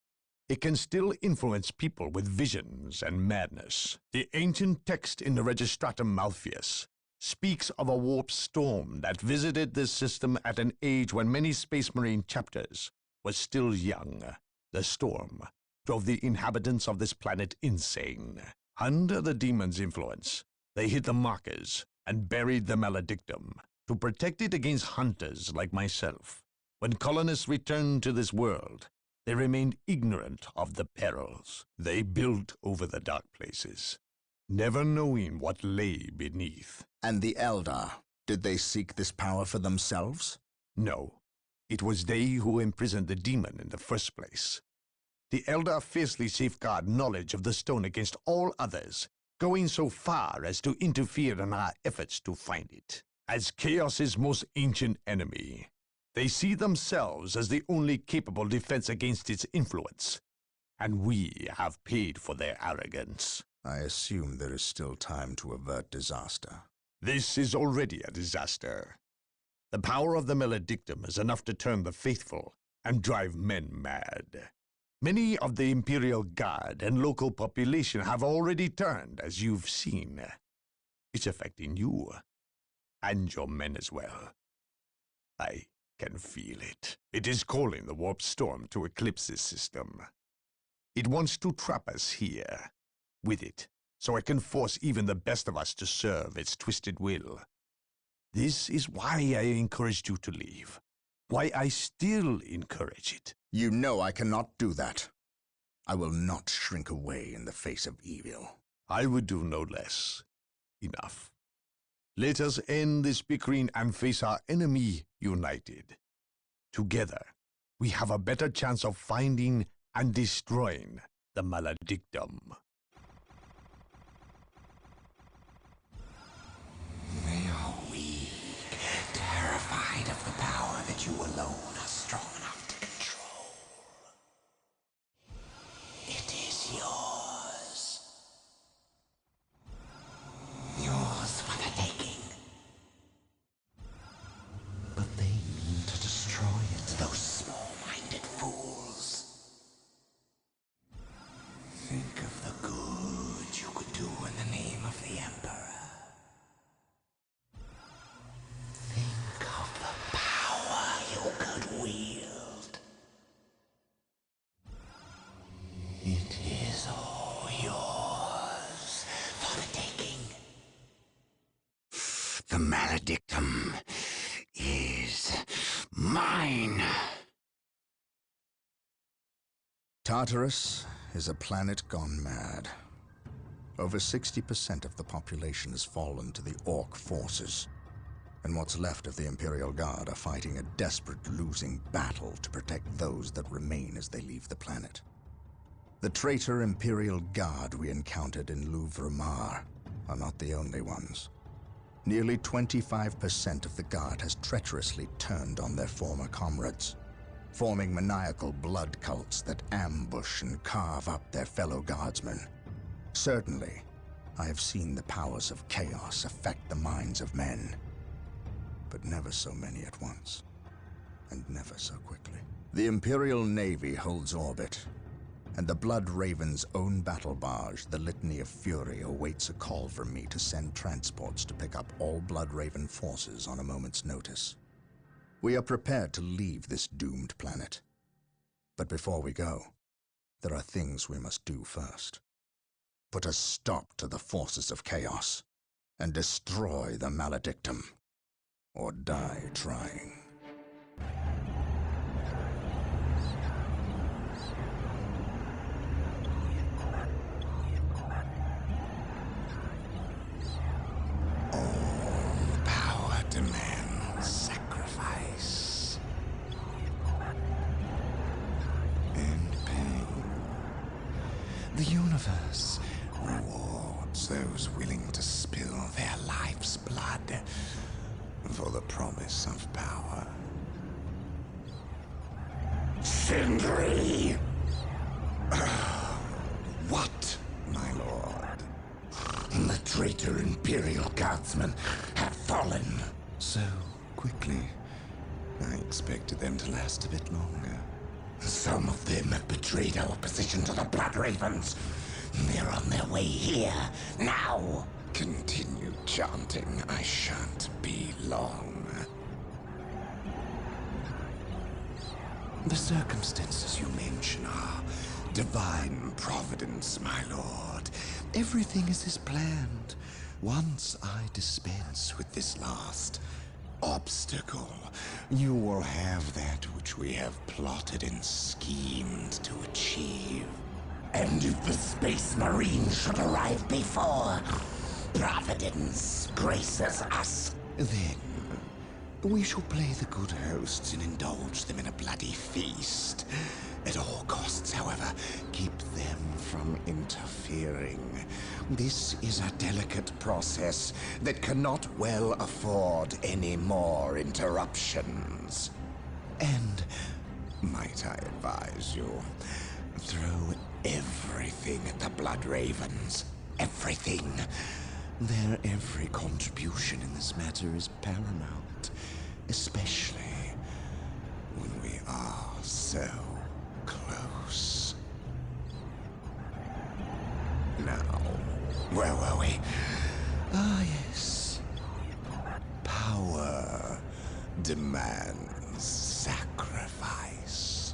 Speaker 5: It can still influence people with visions and madness. The ancient text in the Registratum Malpheus speaks of a warp storm that visited this system at an age when many Space Marine chapters were still young. The storm drove the inhabitants of this planet insane. Under the demon's influence, they hit the markers and buried the Maledictum to protect it against hunters like myself. When colonists returned to this world, they remained ignorant of the perils. They built over the dark places, never knowing what lay beneath.
Speaker 2: And the Eldar, did they seek this power for themselves?
Speaker 5: No, it was they who imprisoned the demon in the first place. The Eldar fiercely safeguard knowledge of the stone against all others, going so far as to interfere in our efforts to find it. As Chaos's most ancient enemy, they see themselves as the only capable defense against its influence, and we have paid for their arrogance.
Speaker 2: I assume there is still time to avert disaster.
Speaker 5: This is already a disaster. The power of the Maledictum is enough to turn the faithful and drive men mad. Many of the Imperial Guard and local population have already turned, as you've seen. It's affecting you, and your men as well. I can feel it. It is calling the warp storm to eclipse this system. It wants to trap us here, with it, so it can force even the best of us to serve its twisted will. This is why I encouraged you to leave. Why I still encourage it.
Speaker 2: You know I cannot do that. I will not shrink away in the face of evil.
Speaker 10: I would do no less. Enough. Let us end this bickering and face our enemy united. Together, we have a better chance of finding and destroying the maledictum.
Speaker 6: They are weak, terrified of the power that you alone are strong enough to control. It is yours. Yours for the taking. But they mean to destroy it, those small-minded fools. Think of the good you could do in the name of the Emperor. Think of the power you could wield. It is all yours for the taking.
Speaker 4: The maledictum is mine.
Speaker 2: Tartarus is a planet gone mad. Over 60% of the population has fallen to the Orc forces, and what's left of the Imperial Guard are fighting a desperate losing battle to protect those that remain as they leave the planet. The traitor Imperial Guard we encountered in Louvre-Mar are not the only ones. Nearly 25% of the Guard has treacherously turned on their former comrades, forming maniacal blood cults that ambush and carve up their fellow Guardsmen. Certainly, I have seen the powers of chaos affect the minds of men, but never so many at once, and never so quickly. The Imperial Navy holds orbit, and the Blood Raven's own battle barge, the Litany of Fury, awaits a call from me to send transports to pick up all Blood Raven forces on a moment's notice. We are prepared to leave this doomed planet. But before we go, there are things we must do first. Put a stop to the forces of chaos, and destroy the maledictum, or die trying.
Speaker 6: All power demands sacrifice and pain. The universe rewards those willing to spill their life's blood for the promise of power. Sindri! What, my lord? The traitor Imperial Guardsmen have fallen. So quickly. I expected them to last a bit longer. Some of them have betrayed our position to the Blood Ravens. They're on their way here, now. Continue chanting. I shan't be long. The circumstances you mention are divine providence, my lord. Everything is as planned. Once I dispense with this last obstacle, you will have that which we have plotted and schemed to achieve. And if the Space Marine should arrive before Providence graces us, then we shall play the good hosts and indulge them in a bloody feast. At all costs, however, keep them from interfering. This is a delicate process that cannot well afford any more interruptions. And, might I advise you, throw everything at the Blood Ravens. Everything. Their every contribution in this matter is paramount, especially when we are so close. Now, where were we? Ah, yes. Power demands sacrifice.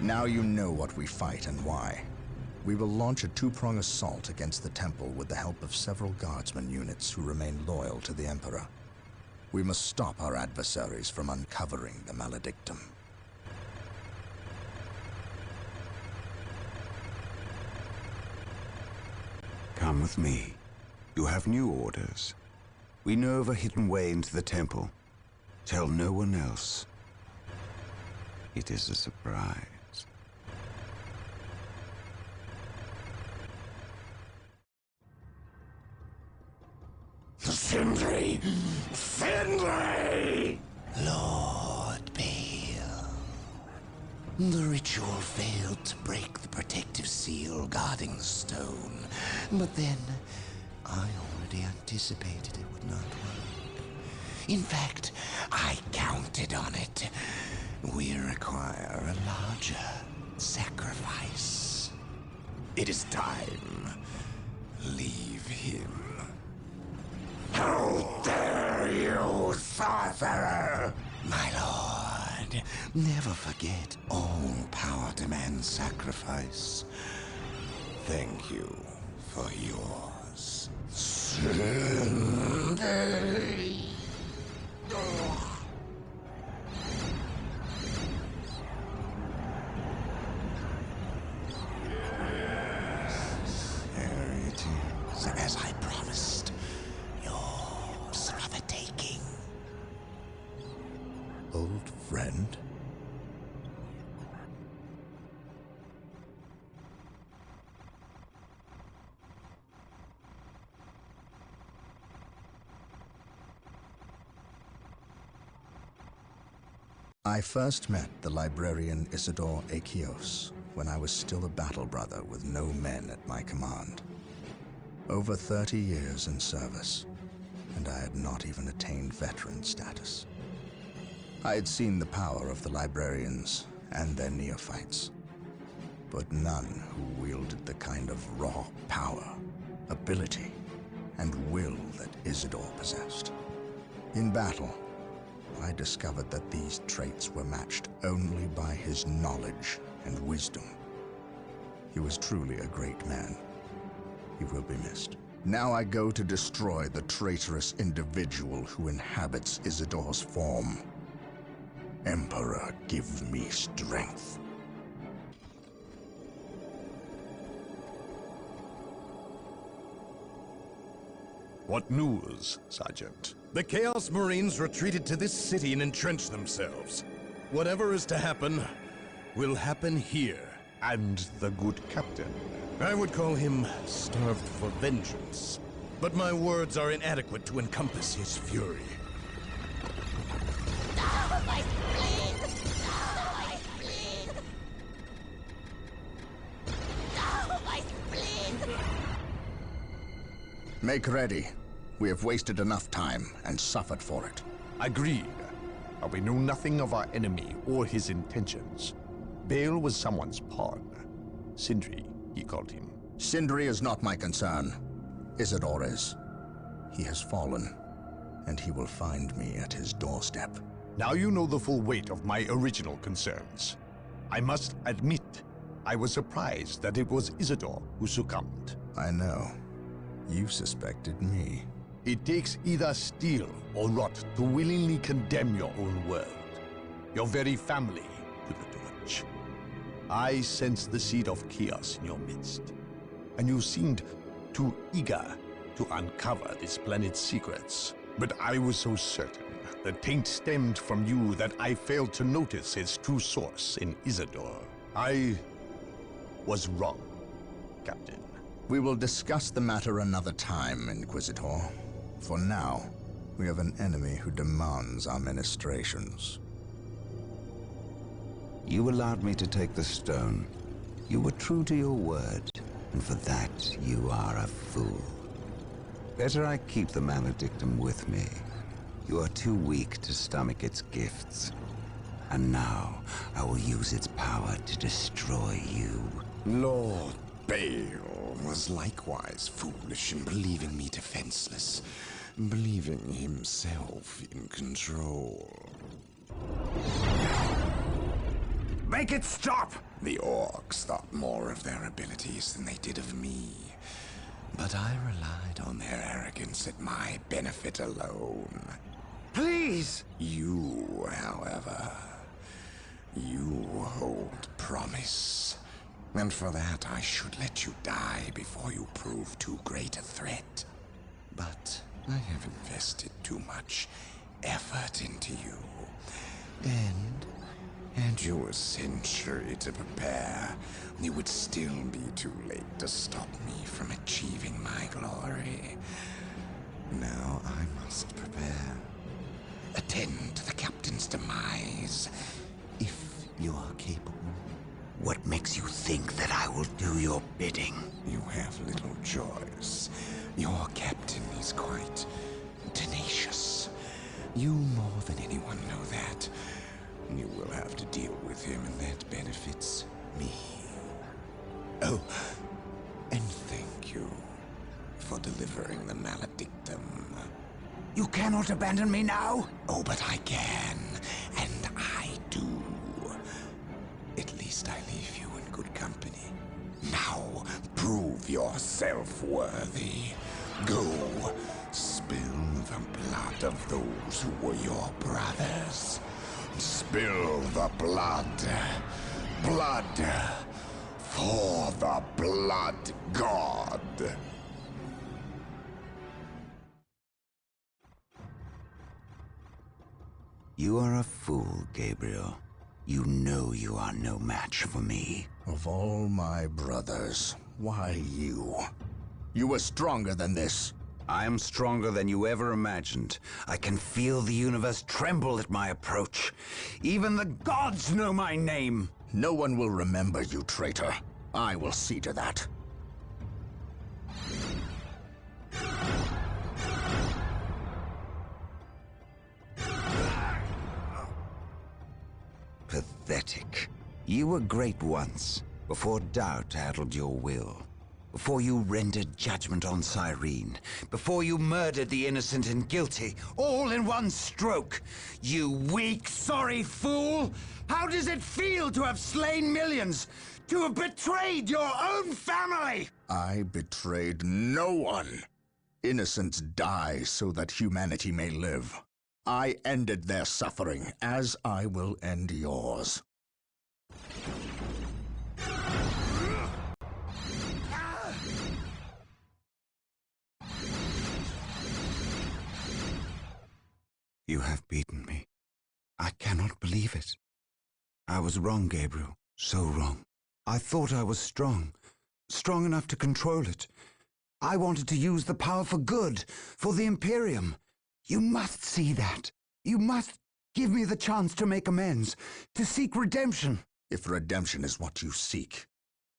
Speaker 2: Now you know what we fight and why. We will launch a two-prong assault against the temple with the help of several guardsman units who remain loyal to the Emperor. We must stop our adversaries from uncovering the maledictum.
Speaker 4: Come with me. You have new orders. We know of a hidden way into the temple. Tell no one else. It is a surprise.
Speaker 6: Sindri! Sindri!
Speaker 11: Lord Bale. The ritual failed to break the protective seal guarding the stone. But then, I already anticipated it would not work. In fact, I counted on it. We require a larger sacrifice. It is time. Leave him.
Speaker 6: How dare you, sorcerer!
Speaker 11: My lord, never forget all power demands sacrifice. Thank you for yours. There it is, as I promised. Yours for the taking.
Speaker 2: Old friend? I first met the librarian Isidore Achios when I was still a battle brother with no men at my command. Over 30 years in service, and I had not even attained veteran status. I had seen the power of the librarians and their neophytes, but none who wielded the kind of raw power, ability, and will that Isidore possessed. In battle, I discovered that these traits were matched only by his knowledge and wisdom. He was truly a great man. He will be missed. Now I go to destroy the traitorous individual who inhabits Isidore's form. Emperor, give me strength.
Speaker 10: What news, Sergeant?
Speaker 8: The Chaos Marines retreated to this city and entrenched themselves. Whatever is to happen, will happen here.
Speaker 10: And the good captain?
Speaker 8: I would call him starved for vengeance. But my words are inadequate to encompass his fury.
Speaker 2: Make ready. We have wasted enough time and suffered for it.
Speaker 10: Agreed. But we know nothing of our enemy or his intentions. Bale was someone's pawn. Sindri, he called him.
Speaker 2: Sindri is not my concern. Isidore is. He has fallen, and he will find me at his doorstep.
Speaker 10: Now you know the full weight of my original concerns. I must admit, I was surprised that it was Isidore who succumbed.
Speaker 2: I know. You suspected me.
Speaker 10: It takes either steel or rot to willingly condemn your own world, your very family, to the torch. I sensed the seed of chaos in your midst, and you seemed too eager to uncover this planet's secrets. But I was so certain the taint stemmed from you that I failed to notice its true source in Isidore. I was wrong, Captain.
Speaker 2: We will discuss the matter another time, Inquisitor. For now, we have an enemy who demands our ministrations.
Speaker 4: You allowed me to take the stone. You were true to your word, and for that you are a fool. Better I keep the maledictum with me. You are too weak to stomach its gifts. And now, I will use its power to destroy you.
Speaker 11: Lord Bale was likewise foolish in believing me defenseless, believing himself in control.
Speaker 10: Make it stop!
Speaker 11: The orcs thought more of their abilities than they did of me. But I relied on their arrogance at my benefit alone.
Speaker 1: Please!
Speaker 6: You, however, you hold promise. And for that, I should let you die before you prove too great a threat. But I have invested too much effort into you. And had you a century to prepare, it would still be too late to stop me from achieving my glory. Now I must prepare. Attend to the captain's demise, if you are capable.
Speaker 1: What makes you think that I will do your bidding?
Speaker 6: You have little choice. Your captain is quite tenacious. You more than anyone know that. You will have to deal with him, and that benefits me. Oh, and thank you for delivering the maledictum.
Speaker 1: You cannot abandon me now?
Speaker 6: Oh, but I can, and I do. At least I leave you in good company. Now, prove yourself worthy. Go, spill the blood of those who were your brothers. Spill the blood. Blood for the blood god.
Speaker 1: You are a fool, Gabriel. You know you are no match for me.
Speaker 2: Of all my brothers, why you? You were stronger than this.
Speaker 1: I am stronger than you ever imagined. I can feel the universe tremble at my approach. Even the gods know my name.
Speaker 2: No one will remember you, traitor. I will see to that.
Speaker 1: Pathetic. You were great once, before doubt addled your will. Before you rendered judgment on Cyrene. Before you murdered the innocent and guilty, all in one stroke. You weak, sorry fool! How does it feel to have slain millions? To have betrayed your own family?
Speaker 2: I betrayed no one. Innocents die so that humanity may live. I ended their suffering, as I will end yours.
Speaker 1: You have beaten me. I cannot believe it. I was wrong, Gabriel. So wrong. I thought I was strong. Strong enough to control it. I wanted to use the power for good, for the Imperium. You must see that. You must give me the chance to make amends, to seek redemption.
Speaker 2: If redemption is what you seek,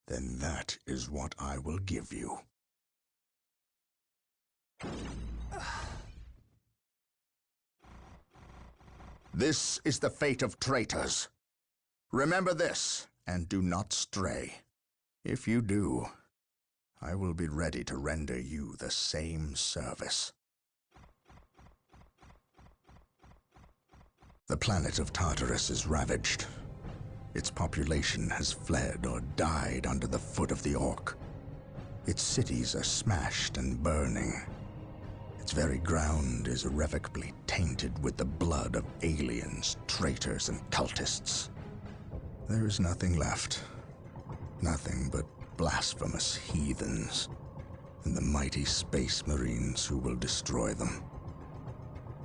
Speaker 2: then that is what I will give you. This is the fate of traitors. Remember this, and do not stray. If you do, I will be ready to render you the same service. The planet of Tartarus is ravaged. Its population has fled or died under the foot of the Orc. Its cities are smashed and burning. Its very ground is irrevocably tainted with the blood of aliens, traitors, and cultists. There is nothing left. Nothing but blasphemous heathens and the mighty space marines who will destroy them.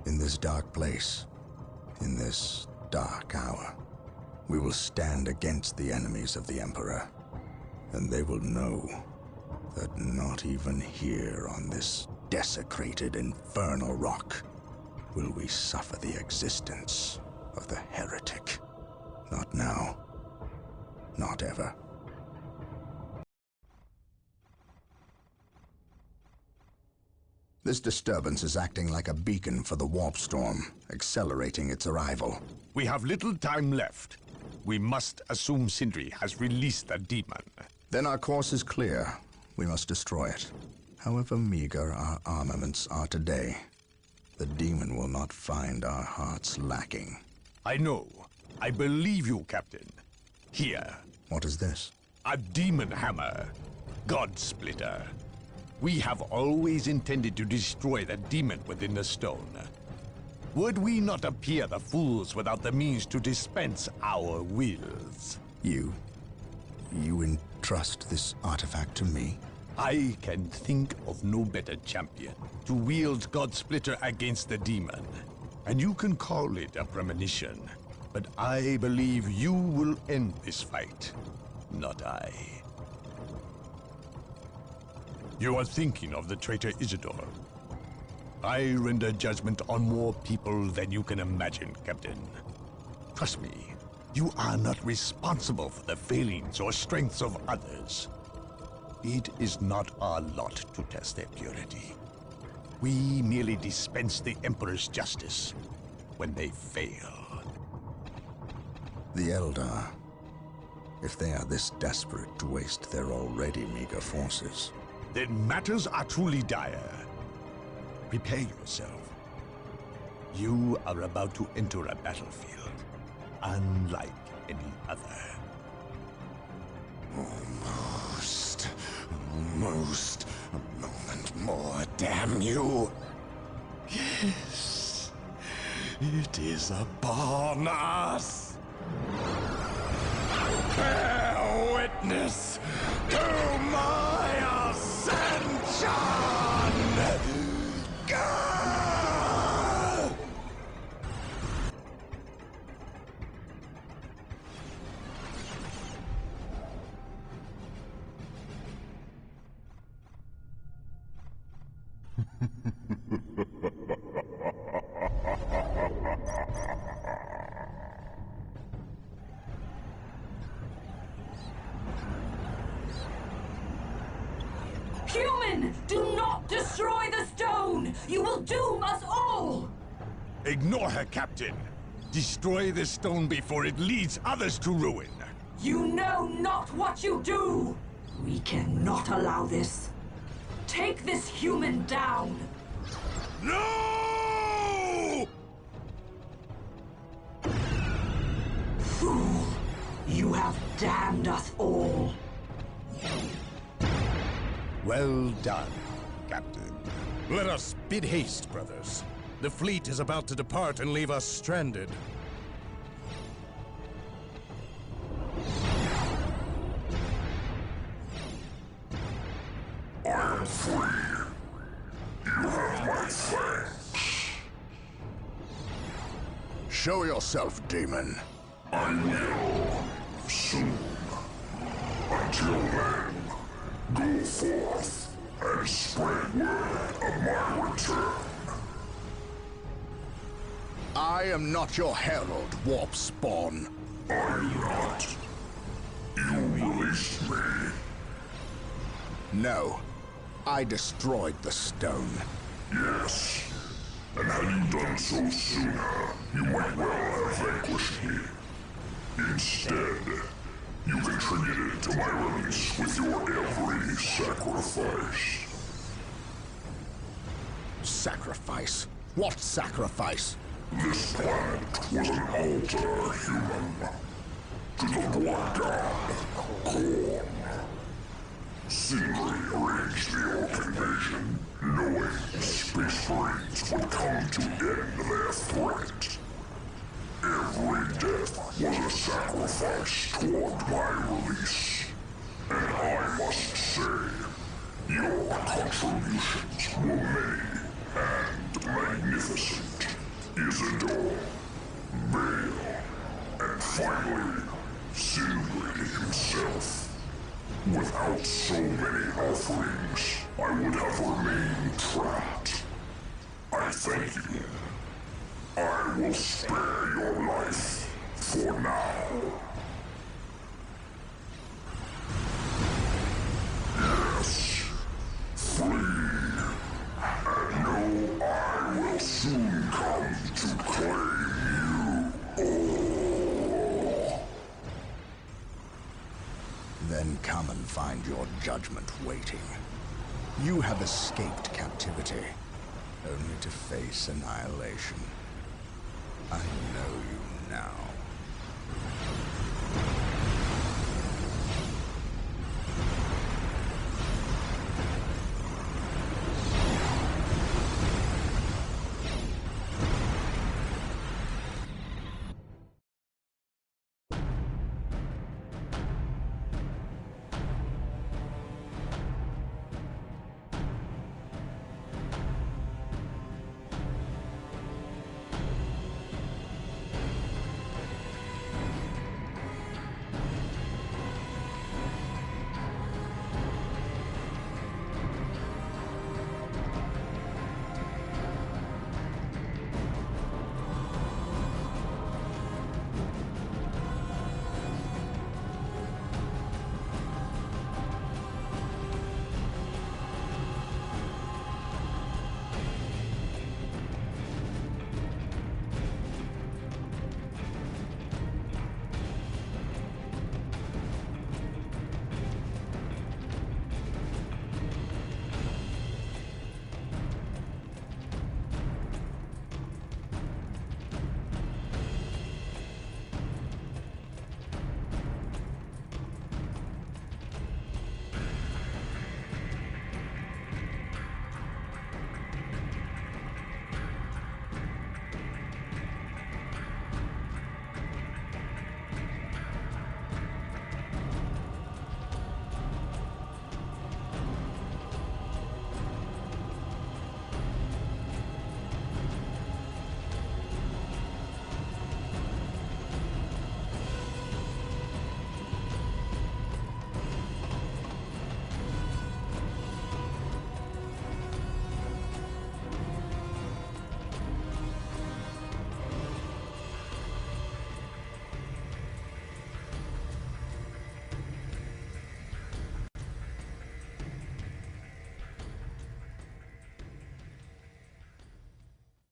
Speaker 2: In this dark place, in this dark hour, we will stand against the enemies of the Emperor, and they will know that not even here on this desecrated infernal rock will we suffer the existence of the heretic. Not now. Not ever. This disturbance is acting like a beacon for the warp storm, accelerating its arrival.
Speaker 10: We have little time left. We must assume Sindri has released the demon.
Speaker 2: Then our course is clear. We must destroy it. However meager our armaments are today, the demon will not find our hearts lacking.
Speaker 10: I know. I believe you, Captain. Here.
Speaker 2: What is this?
Speaker 10: A demon hammer. God Splitter. We have always intended to destroy the demon within the stone. Would we not appear the fools without the means to dispense our wills?
Speaker 2: You entrust this artifact to me?
Speaker 10: I can think of no better champion to wield God-Splitter against the demon. And you can call it a premonition, but I believe you will end this fight, not I. You are thinking of the traitor Isidore. I render judgment on more people than you can imagine, Captain. Trust me, you are not responsible for the failings or strengths of others. It is not our lot to test their purity. We merely dispense the Emperor's justice when they fail.
Speaker 2: The Eldar, if they are this desperate to waste their already meager forces,
Speaker 10: then matters are truly dire. Prepare yourself. You are about to enter a battlefield, unlike any other.
Speaker 6: Almost a moment more, damn you. Yes, it is upon us. Bear witness to my ascension!
Speaker 9: Human! Do not destroy the stone! You will doom us all!
Speaker 10: Ignore her, Captain. Destroy this stone before it leads others to ruin.
Speaker 9: You know not what you do! We cannot allow this. Take this human down!
Speaker 10: No!
Speaker 9: Fool! You have damned us all!
Speaker 10: Well done, Captain.
Speaker 8: Let us bid haste, brothers. The fleet is about to depart and leave us stranded.
Speaker 5: I am free. You have my thanks.
Speaker 2: show yourself, demon.
Speaker 5: I will. Soon. Until then, go forth and spread word of my return.
Speaker 2: I am not your herald, warp spawn.
Speaker 5: Are you not? You released me.
Speaker 2: No. I destroyed the stone.
Speaker 5: Yes. And had you done so sooner, you might well have vanquished me. Instead, you contributed to my release with your every sacrifice.
Speaker 2: Sacrifice? What sacrifice?
Speaker 5: This planet was an altar, human. To the blood god, Korn. Sindri arranged the Orc invasion, knowing the Space Marines would come to end their threat. Every death was a sacrifice toward my release. And I must say, your contributions were many and magnificent. Isidore, Bale, and finally, Sindri himself. Without so many offerings, I would have remained trapped. I thank you. I will spare your life for now. Yes, flee, and know I will soon come to claim you all.
Speaker 2: Then come and find your judgment waiting. You have escaped captivity, only to face annihilation. I know you now.